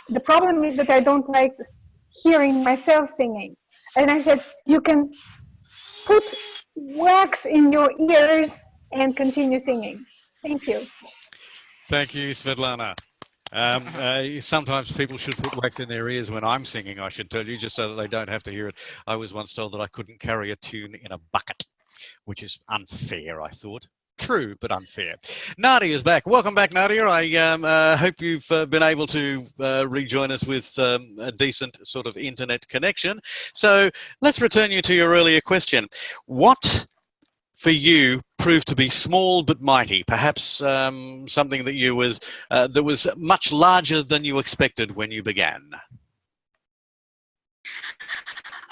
the problem is that I don't like hearing myself singing. And I said, you can put wax in your ears and continue singing. Thank you. Thank you, Svetlana. Sometimes people should put wax in their ears when I'm singing, I should tell you, just so that they don't have to hear it. I was once told that I couldn't carry a tune in a bucket, which is unfair, I thought. True, but unfair. Nadia's back. Welcome back, Nadia. I hope you've been able to rejoin us with a decent sort of internet connection. So let's return you to your earlier question. What, for you, proved to be small but mighty? Perhaps something that that was much larger than you expected when you began.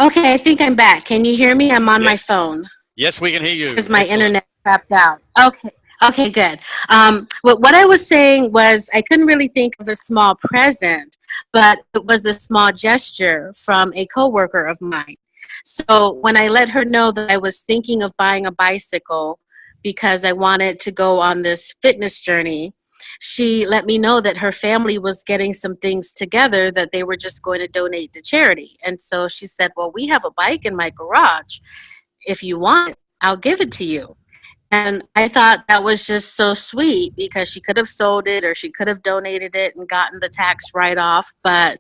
Okay, I think I'm back. Can you hear me? I'm on my Yes. phone. Yes, we can hear you. Because my Excellent. internet crapped out. Okay, good. What I was saying was I couldn't really think of a small present, but it was a small gesture from a coworker of mine. So when I let her know that I was thinking of buying a bicycle because I wanted to go on this fitness journey, she let me know that her family was getting some things together that they were just going to donate to charity. And so she said, well, we have a bike in my garage. If you want it, I'll give it to you. And I thought that was just so sweet because she could have sold it or she could have donated it and gotten the tax write-off. But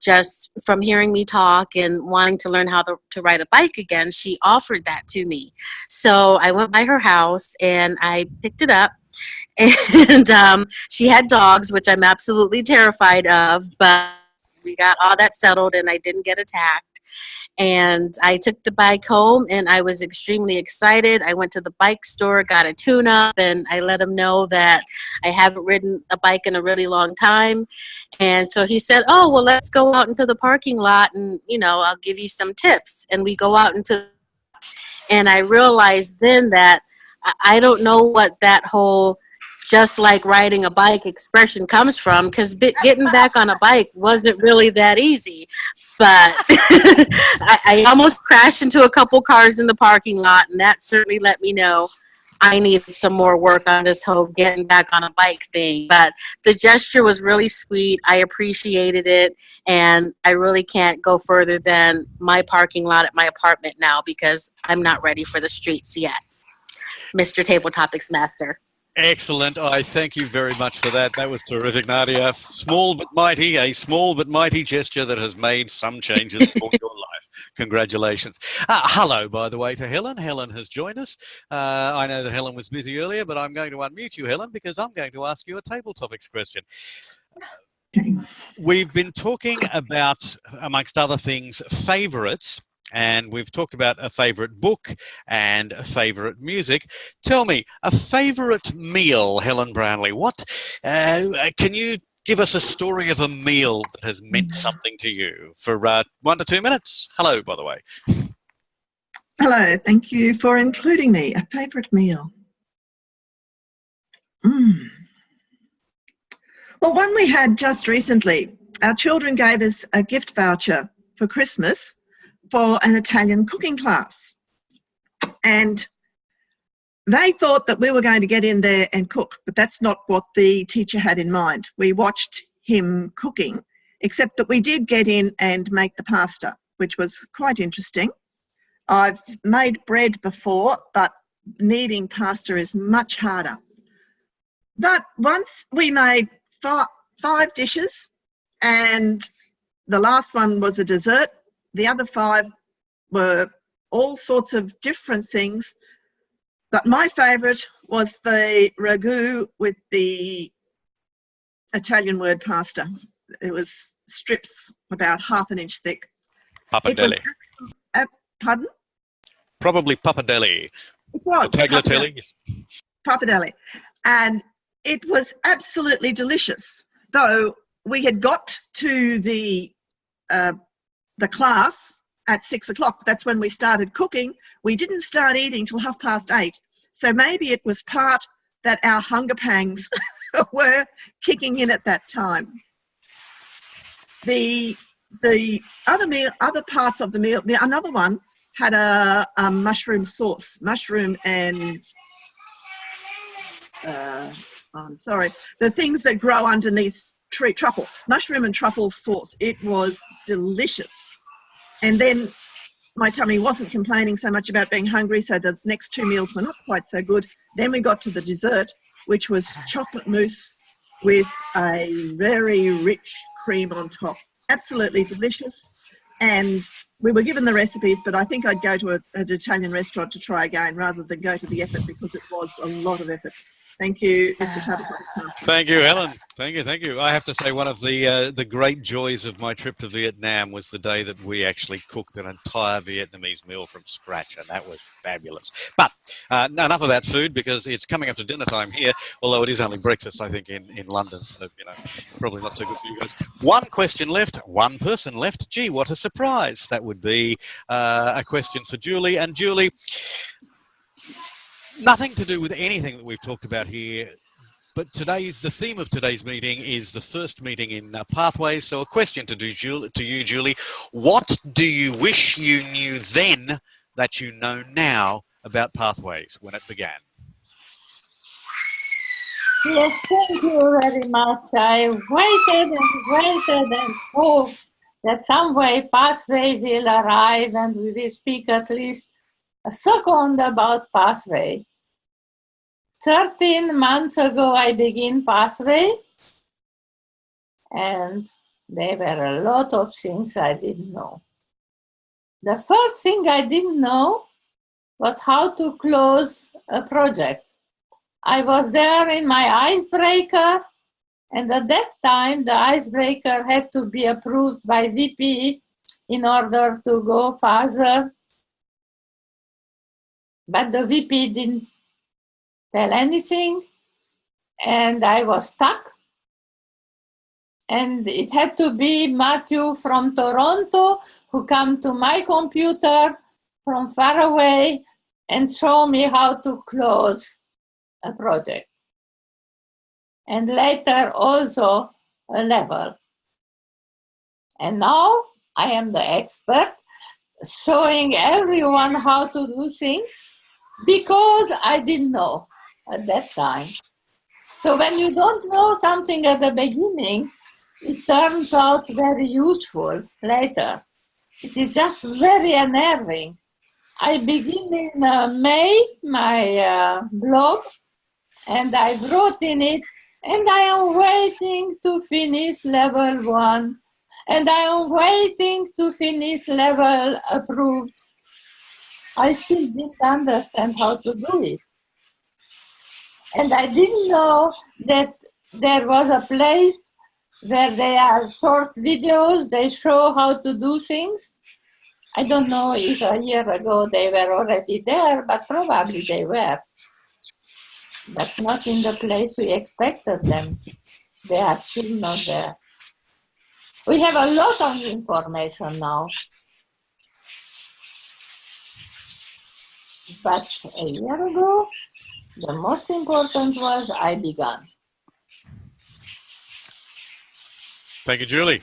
just from hearing me talk and wanting to learn how to ride a bike again, she offered that to me. So I went by her house and I picked it up. And she had dogs, which I'm absolutely terrified of. But we got all that settled and I didn't get attacked. And I took the bike home and I was extremely excited. I went to the bike store, got a tune-up, and I let him know that I haven't ridden a bike in a really long time. And so he said, oh, well, let's go out into the parking lot and, I'll give you some tips. And we go out and I realized then that I don't know what that whole just like riding a bike expression comes from, because getting back on a bike wasn't really that easy. But I almost crashed into a couple cars in the parking lot, and that certainly let me know I needed some more work on this whole getting back on a bike thing. But the gesture was really sweet. I appreciated it, and I really can't go further than my parking lot at my apartment now because I'm not ready for the streets yet. Mr. Table Topics Master. Excellent. I thank you very much for that. That was terrific, Nadia. Small but mighty, a small but mighty gesture that has made some changes for your life. Congratulations. Hello, by the way, to Helen. Helen has joined us. I know that Helen was busy earlier, but I'm going to unmute you, Helen, because I'm going to ask you a table topics question. We've been talking about, amongst other things, favourites. And we've talked about a favourite book and a favourite music. Tell me, a favourite meal, Helen Brownlee. What can you give us a story of a meal that has meant something to you for 1 to 2 minutes? Hello, by the way. Hello, thank you for including me. A favourite meal. Well, one we had just recently. Our children gave us a gift voucher for Christmas for an Italian cooking class. And they thought that we were going to get in there and cook, but that's not what the teacher had in mind. We watched him cooking, except that we did get in and make the pasta, which was quite interesting. I've made bread before, but kneading pasta is much harder. But once we made five dishes, and the last one was a dessert. The other 5 were all sorts of different things, but my favourite was the ragu with the Italian word pasta. It was strips about half an inch thick. Pappardelle. Pardon? Probably pappardelle. It was. Tagliatelle. Pappardelle. And it was absolutely delicious. Though we had got to the class at 6 o'clock. That's when we started cooking. We didn't start eating till 8:30. So maybe it was part that our hunger pangs were kicking in at that time. The other parts of the meal, another one had a mushroom sauce, mushroom and the things that grow underneath tree, truffle, mushroom and truffle sauce. It was delicious. And then my tummy wasn't complaining so much about being hungry, so the next 2 meals were not quite so good. Then we got to the dessert, which was chocolate mousse with a very rich cream on top. Absolutely delicious. And we were given the recipes, but I think I'd go to an Italian restaurant to try again rather than go to the effort, because it was a lot of effort. Thank you, Mr. Tabataba. Thank you, Helen. Thank you, thank you. I have to say, one of the great joys of my trip to Vietnam was the day that we actually cooked an entire Vietnamese meal from scratch, and that was fabulous. But enough about food, because it's coming up to dinner time here, although it is only breakfast, I think, in London, so, you know, probably not so good for you guys. One question left, one person left. Gee, what a surprise. That would be a question for Julie. And Julie, nothing to do with anything that we've talked about here, but the theme of today's meeting is the first meeting in Pathways. So a question to you, Julie. What do you wish you knew then that you know now about Pathways when it began? Yes, thank you very much. I waited and hoped that some way Pathway will arrive and we will speak at least a second about Pathway. 13 months ago, I began Pathway, and there were a lot of things I didn't know. The first thing I didn't know was how to close a project. I was there in my icebreaker, and at that time, the icebreaker had to be approved by VP in order to go further. But the VP didn't tell anything, and I was stuck. And it had to be Matthew from Toronto who come to my computer from far away and show me how to close a project. And later also a level. And now I am the expert showing everyone how to do things because I didn't know at that time. So when you don't know something at the beginning, it turns out very useful later. It is just very unnerving. I begin in May, my blog, and I wrote in it, and I am waiting to finish level 1, and I am waiting to finish level approved. I still didn't understand how to do it. And I didn't know that there was a place where they are short videos, they show how to do things. I don't know if a year ago they were already there, but probably they were. But not in the place we expected them. They are still not there. We have a lot of information now. But a year ago, the most important was I began. Thank you, Julie.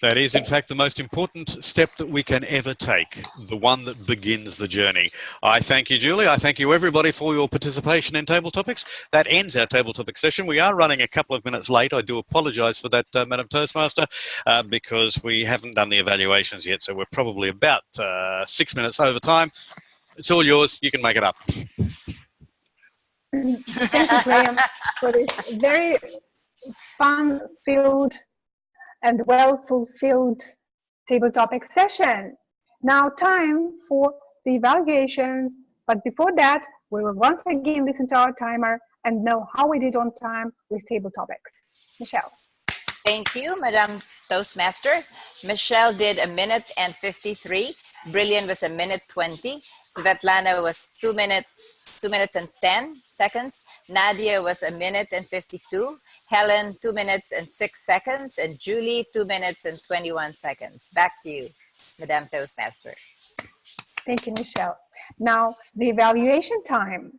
That is, in fact, the most important step that we can ever take, the one that begins the journey. I thank you, Julie. I thank you, everybody, for your participation in Table Topics. That ends our Table Topic session. We are running a couple of minutes late. I do apologise for that, Madam Toastmaster, because we haven't done the evaluations yet, so we're probably about 6 minutes over time. It's all yours. You can make it up. Thank you, Graham, for this very fun-filled and well-fulfilled table topic session. Now time for the evaluations, but before that, we will once again listen to our timer and know how we did on time with table topics. Michelle. Thank you, Madam Toastmaster. Michelle did 1 minute and 53. Brilliant was 1 minute 20. Svetlana was 2 minutes and 10 seconds. Nadia was 1 minute and 52. Helen, 2 minutes and 6 seconds. And Julie, 2 minutes and 21 seconds. Back to you, Madam Toastmaster. Thank you, Michelle. Now, the evaluation time.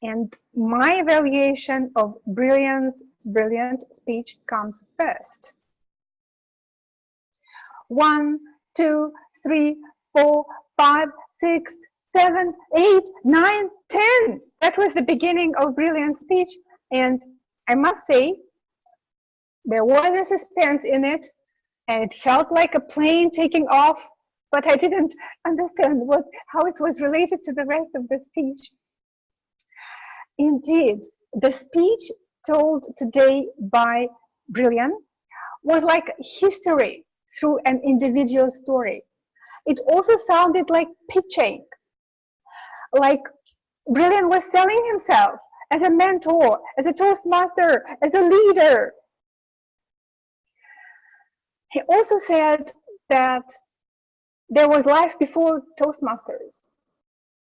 And my evaluation of brilliant speech comes first. 1, 2, 3, 4, 5, 6, 7, 8, 9, 10. That was the beginning of brilliant speech. And I must say, there was a suspense in it, and it felt like a plane taking off but I didn't understand how it was related to the rest of the speech. Indeed, the speech told today by Brilliant was like history through an individual story. It also sounded like pitching, like Brilliant was selling himself as a mentor, as a Toastmaster, as a leader. He also said that there was life before Toastmasters.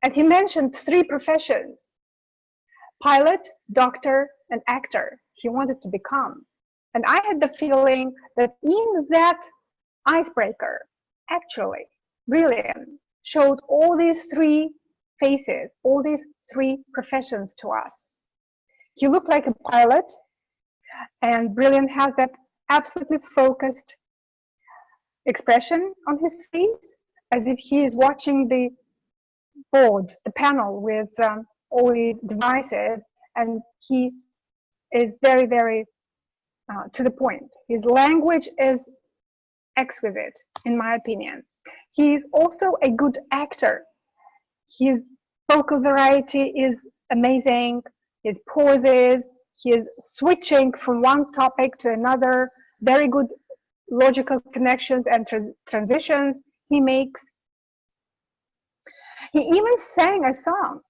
And he mentioned 3 professions: pilot, doctor, and actor he wanted to become. And I had the feeling that in that icebreaker, actually, Brilliant showed all these 3 faces, all these 3 professions to us. He looked like a pilot, and Brilliant has that absolutely focused expression on his face, as if he is watching the board, the panel with all these devices, and he is very, very to the point. His language is exquisite, in my opinion. He is also a good actor. His vocal variety is amazing. His pauses, he is switching from one topic to another, very good logical connections and transitions he makes. He even sang a song.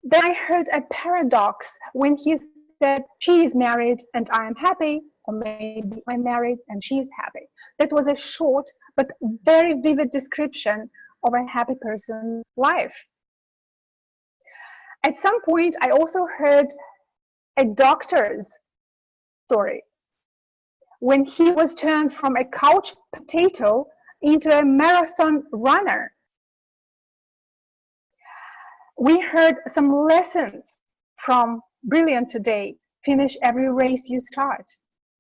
Then I heard a paradox when he said, she is married and I am happy, or maybe I'm married and she is happy. That was a short but very vivid description of a happy person's life. At some point, I also heard a doctor's story when he was turned from a couch potato into a marathon runner. We heard some lessons from Brilliant today. Finish every race you start.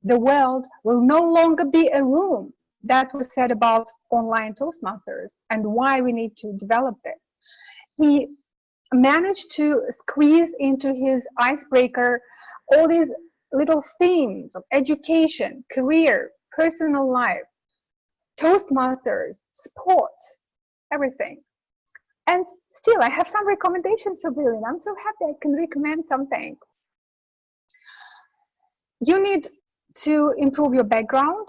The world will no longer be a room. That was said about online Toastmasters and why we need to develop this. He managed to squeeze into his icebreaker all these little themes of education, career, personal life, Toastmasters, sports, everything. And still, I have some recommendations for Brilliant. I'm so happy I can recommend something. You need to improve your background,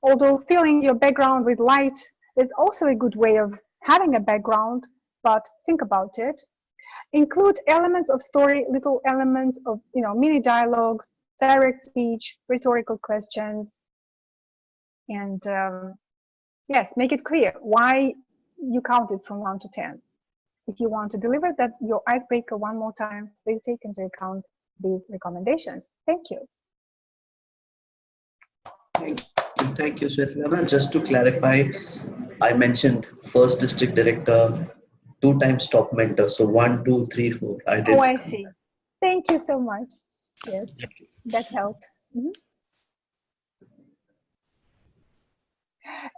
although filling your background with light is also a good way of having a background, but think about it. Include elements of story, little elements of, mini dialogues, direct speech, rhetorical questions, and yes, make it clear why you counted from 1 to 10. If you want to deliver your icebreaker one more time, please take into account these recommendations. Thank you. Thank you, Svetlana. Just to clarify, I mentioned first district director, 2 times top mentor. So 1, 2, 3, 4. I did. Oh, I see. Thank you so much. Yes, that helps.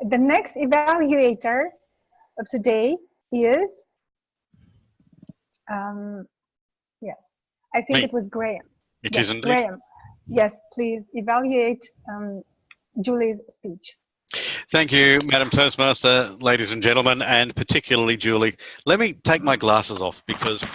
The next evaluator of today is, yes, I think it was Graham. It yes, isn't Graham. Yes, please evaluate Julie's speech. Thank you, Madam Toastmaster, ladies and gentlemen, and particularly Julie. Let me take my glasses off because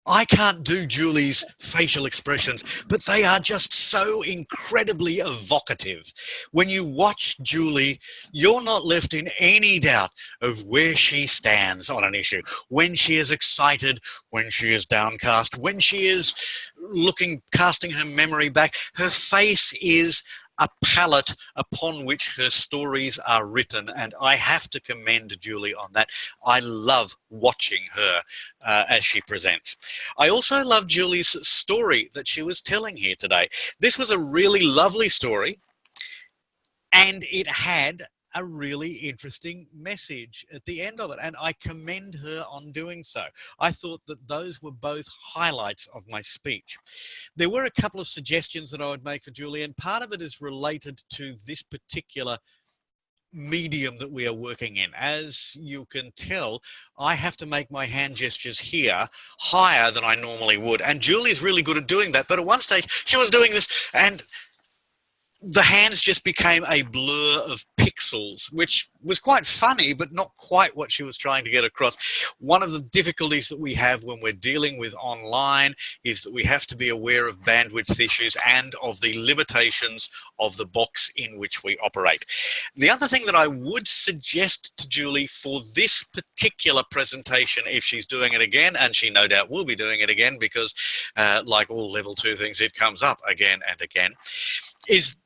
I can't do Julie's facial expressions, but they are just so incredibly evocative. When you watch Julie, you're not left in any doubt of where she stands on an issue. When she is excited, when she is downcast, when she is casting her memory back, her face is a palette upon which her stories are written, and I have to commend Julie on that. I love watching her as she presents. I also love Julie's story that she was telling here today. This was a really lovely story, and it had a really interesting message at the end of it, and I commend her on doing so. I thought that those were both highlights of my speech. There were a couple of suggestions that I would make for Julie, and part of it is related to this particular medium that we are working in. As you can tell, I have to make my hand gestures here higher than I normally would, and Julie's really good at doing that, but at one stage she was doing this and the hands just became a blur of pixels, which was quite funny, but not quite what she was trying to get across. One of the difficulties that we have when we're dealing with online is that we have to be aware of bandwidth issues and of the limitations of the box in which we operate. The other thing that I would suggest to Julie for this particular presentation, if she's doing it again, and she no doubt will be doing it again because like all level 2 things, it comes up again and again, is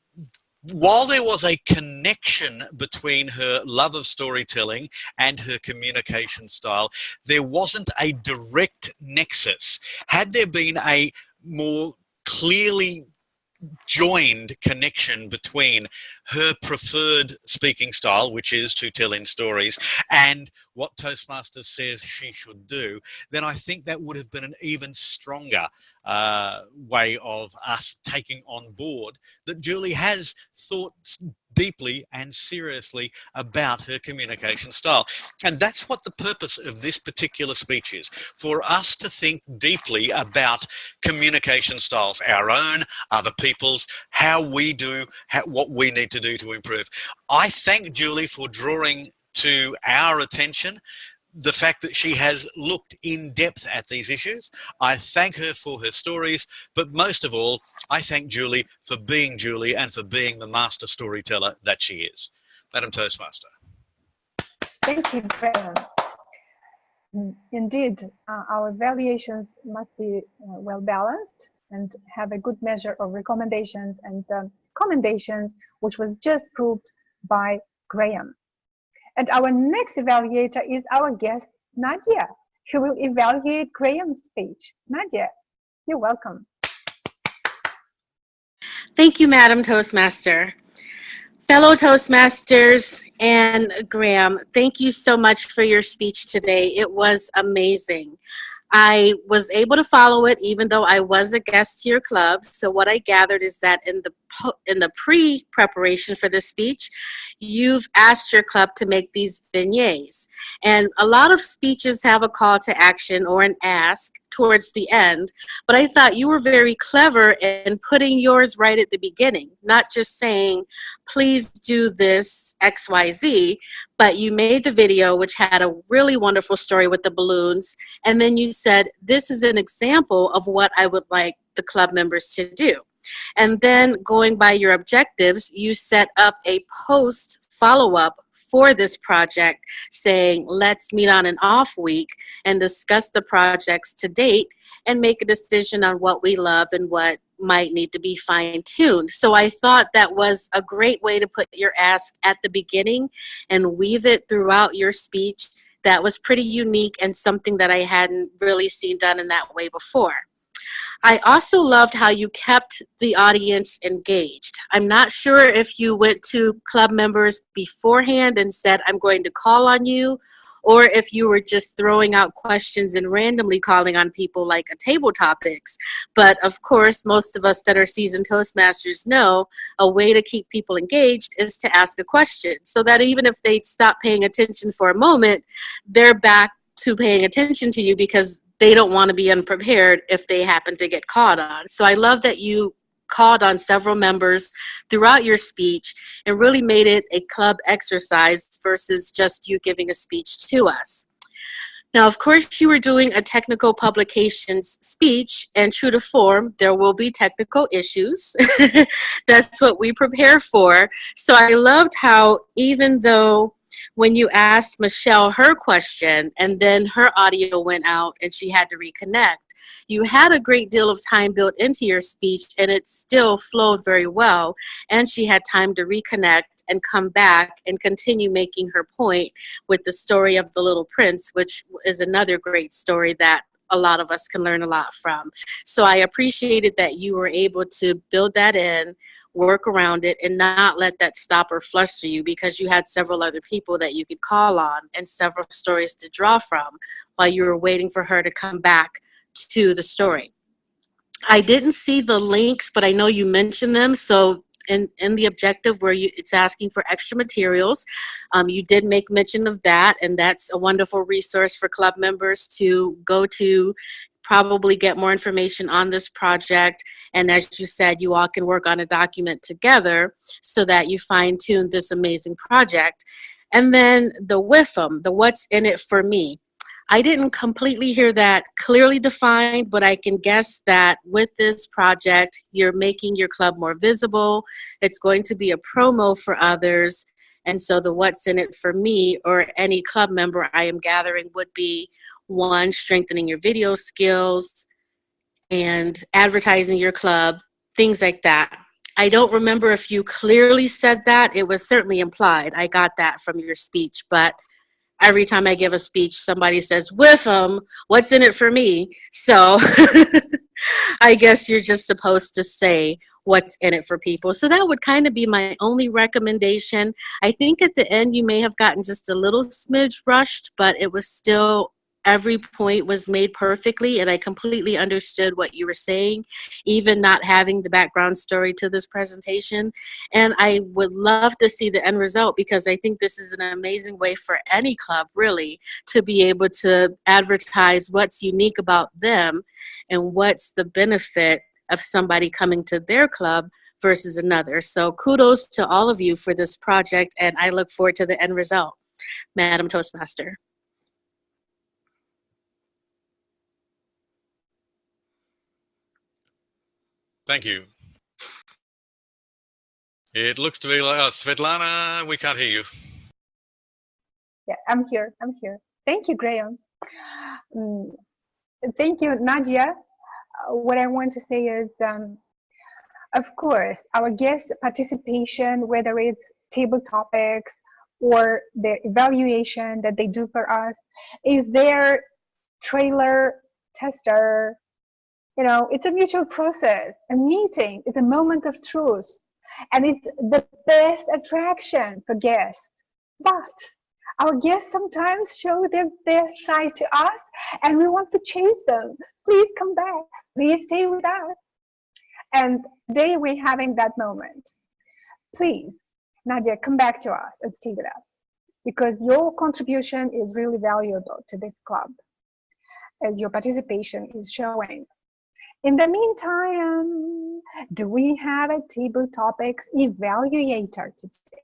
while there was a connection between her love of storytelling and her communication style, there wasn't a direct nexus. Had there been a more clearly joined connection between her preferred speaking style, which is to tell in stories, and what Toastmasters says she should do, then I think that would have been an even stronger way of us taking on board that Julie has thought deeply and seriously about her communication style. And that's what the purpose of this particular speech is, for us to think deeply about communication styles, our own, other people's, how we do, what we need to do to improve. I thank Julie for drawing to our attention the fact that she has looked in depth at these issues. I thank her for her stories, but most of all, I thank Julie for being Julie and for being the master storyteller that she is. Madam Toastmaster. Thank you, Graham. Indeed, our evaluations must be well balanced and have a good measure of recommendations and commendations, which was just proved by Graham. And our next evaluator is our guest, Nadia, who will evaluate Graham's speech. Nadia, you're welcome. Thank you, Madam Toastmaster. Fellow Toastmasters and Graham, thank you so much for your speech today. It was amazing. I was able to follow it even though I was a guest to your club. So what I gathered is that in the pre-preparation for this speech, you've asked your club to make these beignets. And a lot of speeches have a call to action or an ask towards the end, but I thought you were very clever in putting yours right at the beginning, not just saying, please do this XYZ, but you made the video, which had a really wonderful story with the balloons, and then you said, this is an example of what I would like the club members to do. And then going by your objectives, you set up a post follow-up for this project saying, let's meet on an off week and discuss the projects to date and make a decision on what we love and what might need to be fine-tuned. So I thought that was a great way to put your ask at the beginning and weave it throughout your speech. That was pretty unique and something that I hadn't really seen done in that way before. I also loved how you kept the audience engaged. I'm not sure if you went to club members beforehand and said, I'm going to call on you, or if you were just throwing out questions and randomly calling on people like a table topics. But of course, most of us that are seasoned Toastmasters know a way to keep people engaged is to ask a question, so that even if they stop paying attention for a moment, they're back to paying attention to you because they don't want to be unprepared if they happen to get called on. So I love that you called on several members throughout your speech and really made it a club exercise versus just you giving a speech to us. Now, of course, you were doing a technical publications speech, and true to form, there will be technical issues. That's what we prepare for. So I loved how even though when you asked Michelle her question and then her audio went out and she had to reconnect, you had a great deal of time built into your speech and it still flowed very well, and she had time to reconnect and come back and continue making her point with the story of the Little Prince, which is another great story that a lot of us can learn a lot from. So I appreciated that you were able to build that in, work around it, and not let that stop or fluster you because you had several other people that you could call on and several stories to draw from while you were waiting for her to come back to the story. I didn't see the links, but I know you mentioned them. So in the objective where it's asking for extra materials, you did make mention of that, and that's a wonderful resource for club members to go to probably get more information on this project. And as you said, you all can work on a document together so that you fine tune this amazing project. And then the WIFM, the what's in it for me. I didn't completely hear that clearly defined, but I can guess that with this project, you're making your club more visible. It's going to be a promo for others. And so the what's in it for me or any club member I am gathering would be, one, strengthening your video skills and advertising your club, things like that. I don't remember if you clearly said that. It was certainly implied. I got that from your speech, but every time I give a speech, somebody says, with them, what's in it for me? So I guess you're just supposed to say what's in it for people. So that would kind of be my only recommendation. I think at the end you may have gotten just a little smidge rushed, but it was still, every point was made perfectly, and I completely understood what you were saying, even not having the background story to this presentation. And I would love to see the end result, because I think this is an amazing way for any club, really, to be able to advertise what's unique about them and what's the benefit of somebody coming to their club versus another. So kudos to all of you for this project, and I look forward to the end result. Madam Toastmaster. Thank you. It looks to be like, oh, Svetlana, we can't hear you. Yeah, I'm here. Thank you, Graham. Thank you, Nadia. What I want to say is, of course, our guest participation, whether it's table topics or the evaluation that they do for us, is their trailer tester. You know, it's a mutual process. A meeting is a moment of truth, and it's the best attraction for guests. But our guests sometimes show their best side to us, and we want to chase them. Please come back. Please stay with us. And today we're having that moment. Please, Nadia, come back to us and stay with us, because your contribution is really valuable to this club, as your participation is showing. In the meantime, do we have a table topics evaluator today?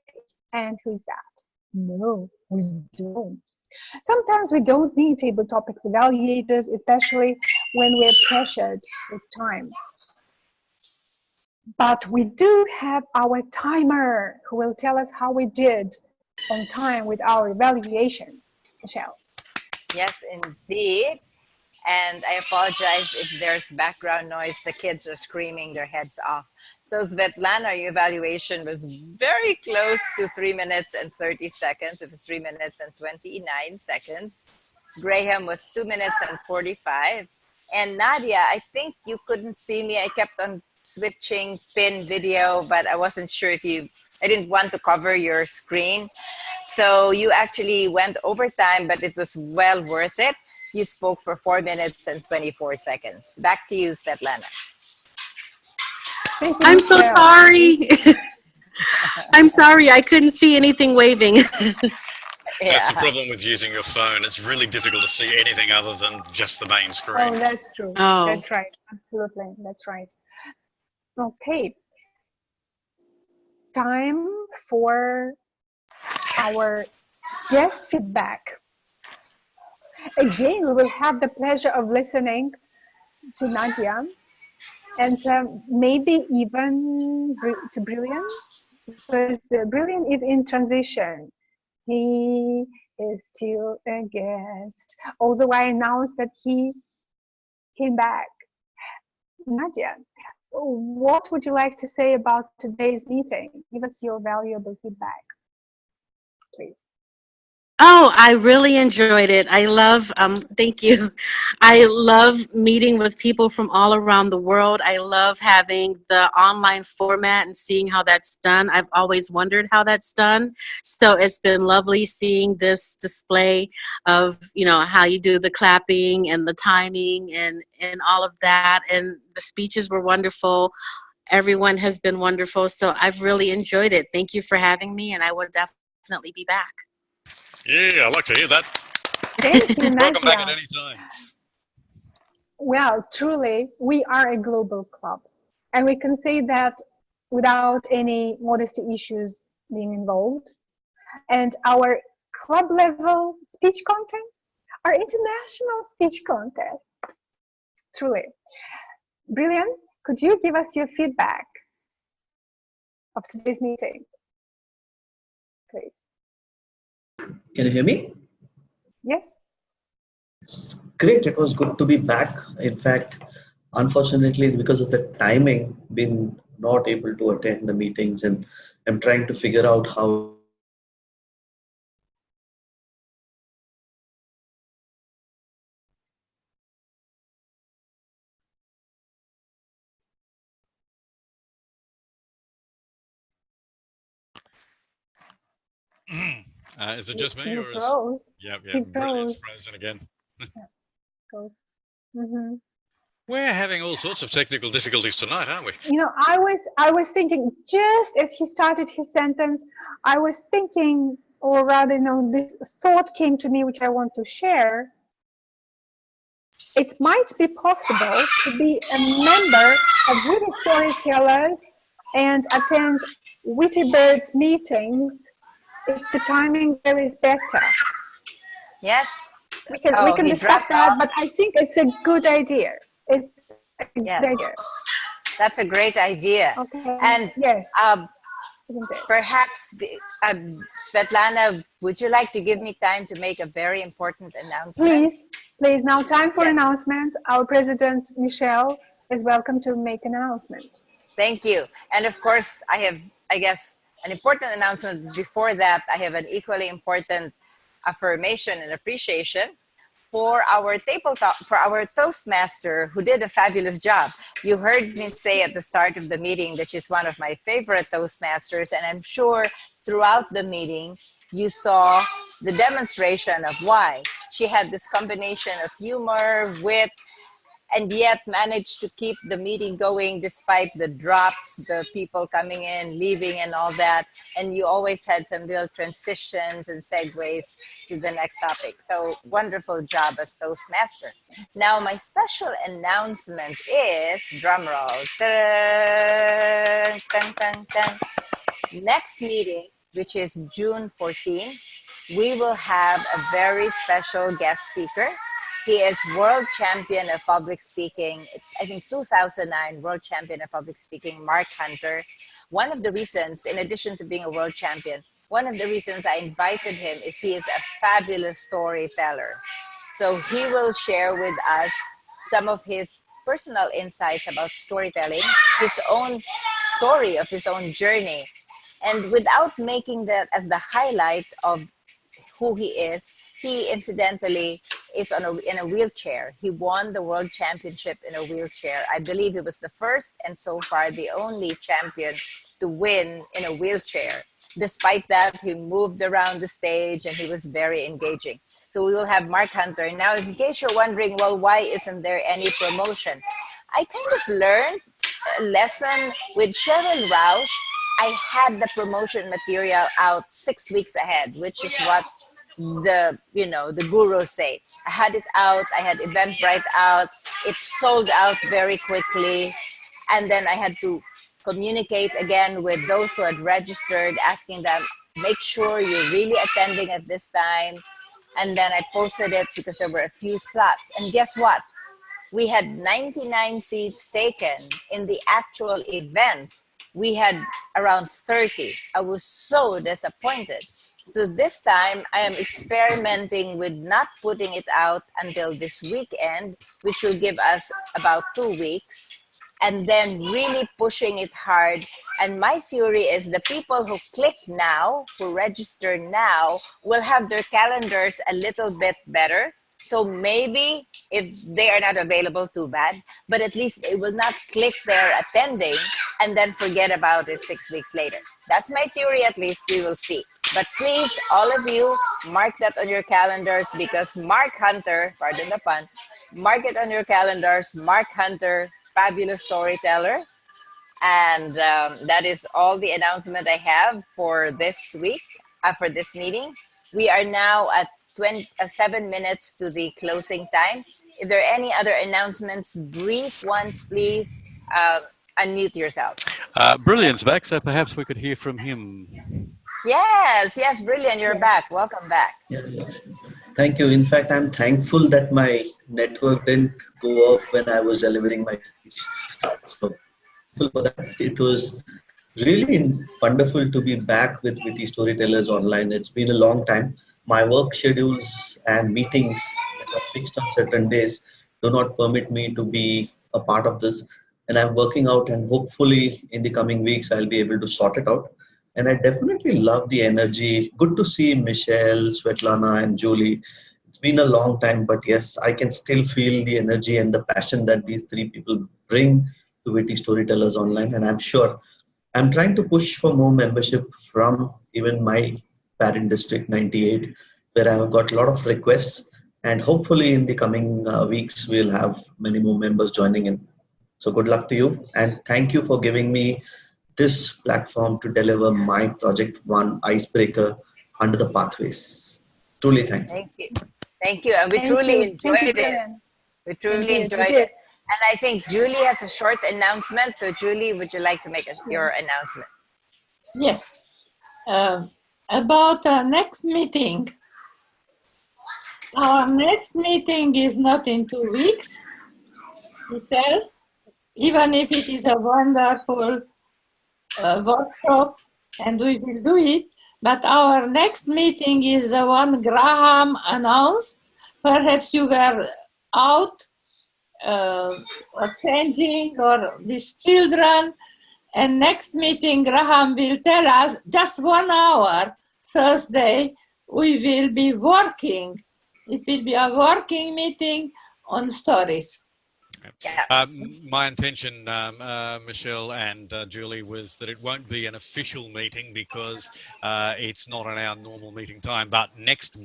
And who is that? No, we don't. Sometimes we don't need table topics evaluators, especially when we're pressured with time. But we do have our timer who will tell us how we did on time with our evaluations. Michelle. Yes, indeed. And I apologize if there's background noise. The kids are screaming their heads off. So Svetlana, your evaluation was very close to 3 minutes and 30 seconds. It was 3 minutes and 29 seconds. Graham was 2 minutes and 45. And Nadia, I think you couldn't see me. I kept on switching pin video, but I wasn't sure if I didn't want to cover your screen. So you actually went over time, but it was well worth it. You spoke for 4 minutes and 24 seconds. Back to you, Svetlana. I'm so sorry. I'm sorry, I couldn't see anything waving. Yeah. That's the problem with using your phone. It's really difficult to see anything other than just the main screen. Oh, that's true. Oh. That's right. Absolutely. That's right. Okay. Time for our guest feedback. Again, we will have the pleasure of listening to Nadia and maybe even to Brilliant, because Brilliant is in transition. He is still a guest, although I announced that he came back. Nadia, what would you like to say about today's meeting? Give us your valuable feedback, please. Oh, I really enjoyed it. I love, thank you. I love meeting with people from all around the world. I love having the online format and seeing how that's done. I've always wondered how that's done. So it's been lovely seeing this display of, you know, how you do the clapping and the timing and all of that. And the speeches were wonderful. Everyone has been wonderful. So I've really enjoyed it. Thank you for having me, and I will definitely be back. Yeah, I'd like to hear that. Thank you, Nadia. Welcome back at any time. Well, truly, we are a global club. And we can say that without any modesty issues being involved. And our club level speech contests are international speech contests. Truly. Brilliant. Could you give us your feedback of today's meeting, please? Can you hear me? Yes? It's great. It was good to be back. In fact, unfortunately, because of the timing, been not able to attend the meetings, and I'm trying to figure out how. Is it just me, He or is froze. yeah, He Brilliant's froze. frozen again? Goes. Mm-hmm. We're having all sorts of technical difficulties tonight, aren't we? You know, I was thinking, just as he started his sentence, I was thinking, or rather, you know, this thought came to me, which I want to share. It might be possible to be a member of Witty Storytellers and attend Witty Birds meetings if the timing there is better. Yes. We Oh, can he discuss dropped that, off. but I think it's a good idea. It's a good Yes. idea. That's a great idea. Okay. And Yes. um, Isn't it? perhaps, Svetlana, would you like to give me time to make a very important announcement? Please, now time for Yes. announcement. Our president, Michelle, is welcome to make an announcement. Thank you. And of course, I have, I guess, an important announcement. Before that, I have an equally important affirmation and appreciation for our tabletop, for our Toastmaster, who did a fabulous job. You heard me say at the start of the meeting that she's one of my favorite Toastmasters, and I'm sure throughout the meeting, you saw the demonstration of why. She had this combination of humor, wit, and yet managed to keep the meeting going despite the drops, the people coming in, leaving, and all that. And you always had some little transitions and segues to the next topic. So wonderful job as Toastmaster. Now, my special announcement is, drumroll, next meeting, which is June 14, we will have a very special guest speaker. He is world champion of public speaking, I think 2009 world champion of public speaking, Mark Hunter. One of the reasons, in addition to being a world champion, one of the reasons I invited him is he is a fabulous storyteller. So he will share with us some of his personal insights about storytelling, his own story of his own journey. And without making that as the highlight of who he is, he incidentally is in a wheelchair. He won the world championship in a wheelchair. I believe he was the first and so far the only champion to win in a wheelchair. Despite that, he moved around the stage and he was very engaging. So we will have Mark Hunter. Now, in case you're wondering, well, why isn't there any promotion? I kind of learned a lesson with Cheryl Rausch. I had the promotion material out 6 weeks ahead, which is what the gurus say. I had it out, I had Eventbrite out, it sold out very quickly, and then I had to communicate again with those who had registered, asking them, make sure you're really attending at this time. And then I posted it because there were a few slots, and guess what? We had 99 seats taken. In the actual event, we had around 30. I was so disappointed. So this time, I am experimenting with not putting it out until this weekend, which will give us about 2 weeks, and then really pushing it hard. And my theory is the people who click now, who register now, will have their calendars a little bit better. So maybe if they are not available, too bad, but at least they will not click their attending and then forget about it 6 weeks later. That's my theory, at least. We will see. But please, all of you, mark that on your calendars, because Mark Hunter, pardon the pun, mark it on your calendars. Mark Hunter, fabulous storyteller. And that is all the announcement I have for this week, for this meeting. We are now at 7 minutes to the closing time. if there are any other announcements, brief ones, please unmute yourself. Brilliant's back, so perhaps we could hear from him. Yes, Brilliant, you're back. Welcome back. Yeah. Thank you. In fact, I'm thankful that my network didn't go off when I was delivering my speech. So thankful for that. It was really wonderful to be back with Witty Storytellers online. It's been a long time. My work schedules and meetings that are fixed on certain days do not permit me to be a part of this. And I'm working out, and hopefully in the coming weeks, I'll be able to sort it out. And I definitely love the energy. Good to see Michelle, Svetlana, and Julie. It's been a long time, but yes, I can still feel the energy and the passion that these three people bring to Witty Storytellers online. And I'm sure I'm trying to push for more membership from even my parent district 98, where I have got a lot of requests. And hopefully in the coming weeks, we'll have many more members joining in. So good luck to you. And thank you for giving me this platform to deliver my Project One icebreaker under the pathways. Truly thank you. Thank you. And we truly enjoyed it. We truly enjoyed it. And I think Julie has a short announcement. So Julie, would you like to make your announcement? Yes. About our next meeting. Our next meeting is not in 2 weeks, Michelle, even if it is a wonderful workshop, and we will do it. But our next meeting is the one Graham announced. Perhaps you were out or changing or with children. And next meeting, Graham will tell us just 1 hour, Thursday, we will be working. It will be a working meeting on stories. My intention, Michelle and Julie, was that it won't be an official meeting because it's not on our normal meeting time. But next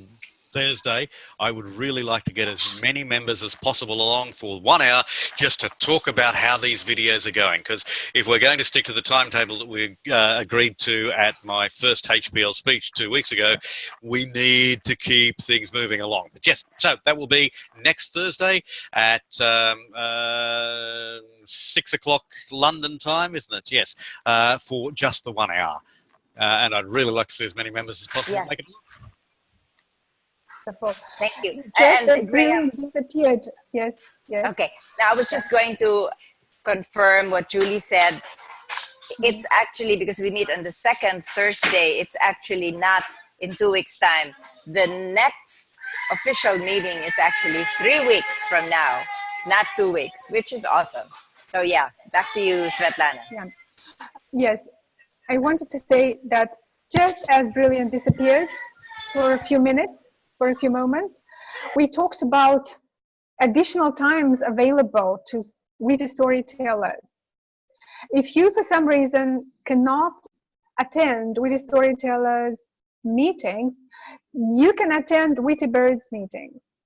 Thursday, I would really like to get as many members as possible along for 1 hour just to talk about how these videos are going. Because if we're going to stick to the timetable that we agreed to at my first HPL speech 2 weeks ago, we need to keep things moving along. But yes, so that will be next Thursday at 6 o'clock London time, isn't it? Yes, for just the 1 hour. And I'd really like to see as many members as possible. Yes. Make it Thank you. Just as Graham disappeared. Yes. Okay. Now I was just going to confirm what Julie said. It's actually, because we meet on the second Thursday, it's actually not in 2 weeks' time. The next official meeting is actually 3 weeks from now, not 2 weeks, which is awesome. So yeah, back to you, Svetlana. Yeah. Yes. I wanted to say that just as Brilliant disappeared for a few minutes, for a few moments, we talked about additional times available to Witty Storytellers. If you, for some reason, cannot attend Witty Storytellers meetings, you can attend Witty Birds meetings.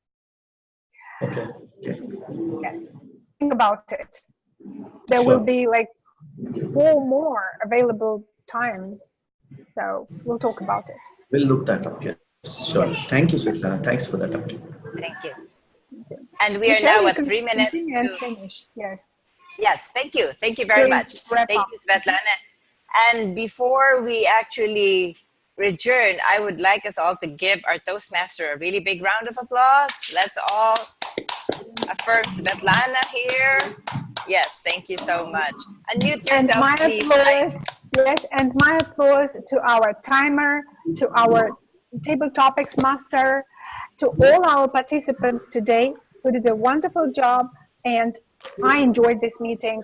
Okay. Yes. Think about it. There will be like 4 more available times. So we'll talk about it. We'll look that up, yes. Sure. Thank you, Svetlana. Thanks for that update. Thank you. And we are now at 3 minutes. To finish. Yes. Yes, thank you. Thank you very much. Thank you, Svetlana. And before we actually adjourn, I would like us all to give our Toastmaster a really big round of applause. Let's all affirm Svetlana here. Yes, thank you so much. Unmute yourself, please. Yes, and my applause to our timer, to our table topics master, to all our participants today who did a wonderful job, and I enjoyed this meeting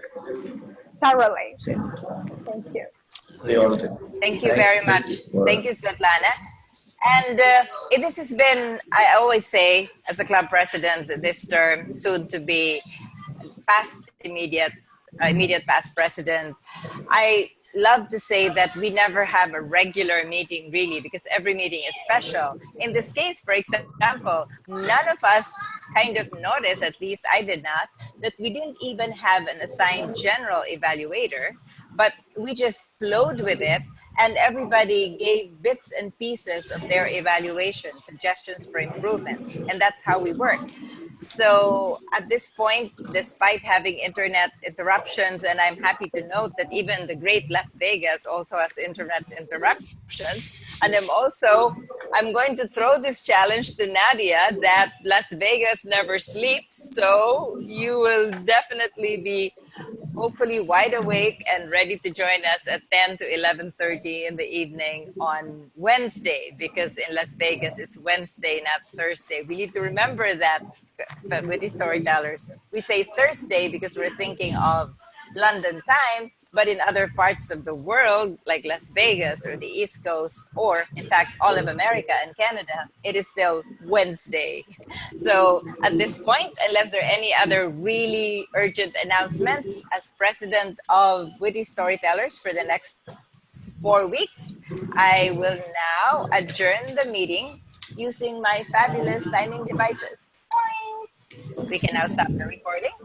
thoroughly. Thank you. Thank you very much. Thank you, Svetlana. And this has been, I always say, as the club president this term, soon to be past immediate past president, I love to say that we never have a regular meeting really, because every meeting is special. In this case, for example, none of us kind of noticed, at least I did not, that we didn't even have an assigned general evaluator, but we just flowed with it, and everybody gave bits and pieces of their evaluation, suggestions for improvement, and that's how we work. So at this point, despite having internet interruptions, and I'm happy to note that even the great Las Vegas also has internet interruptions. And I'm going to throw this challenge to Nadia that Las Vegas never sleeps. So you will definitely be hopefully wide awake and ready to join us at 10 to 11:30 in the evening on Wednesday, because in Las Vegas it's Wednesday, not Thursday. We need to remember that, but with the storytellers, we say Thursday because we're thinking of London time, but in other parts of the world, like Las Vegas or the East Coast, or in fact, all of America and Canada, it is still Wednesday. So at this point, unless there are any other really urgent announcements, as president of Witty Storytellers for the next 4 weeks, I will now adjourn the meeting using my fabulous timing devices. Boing! We can now stop the recording.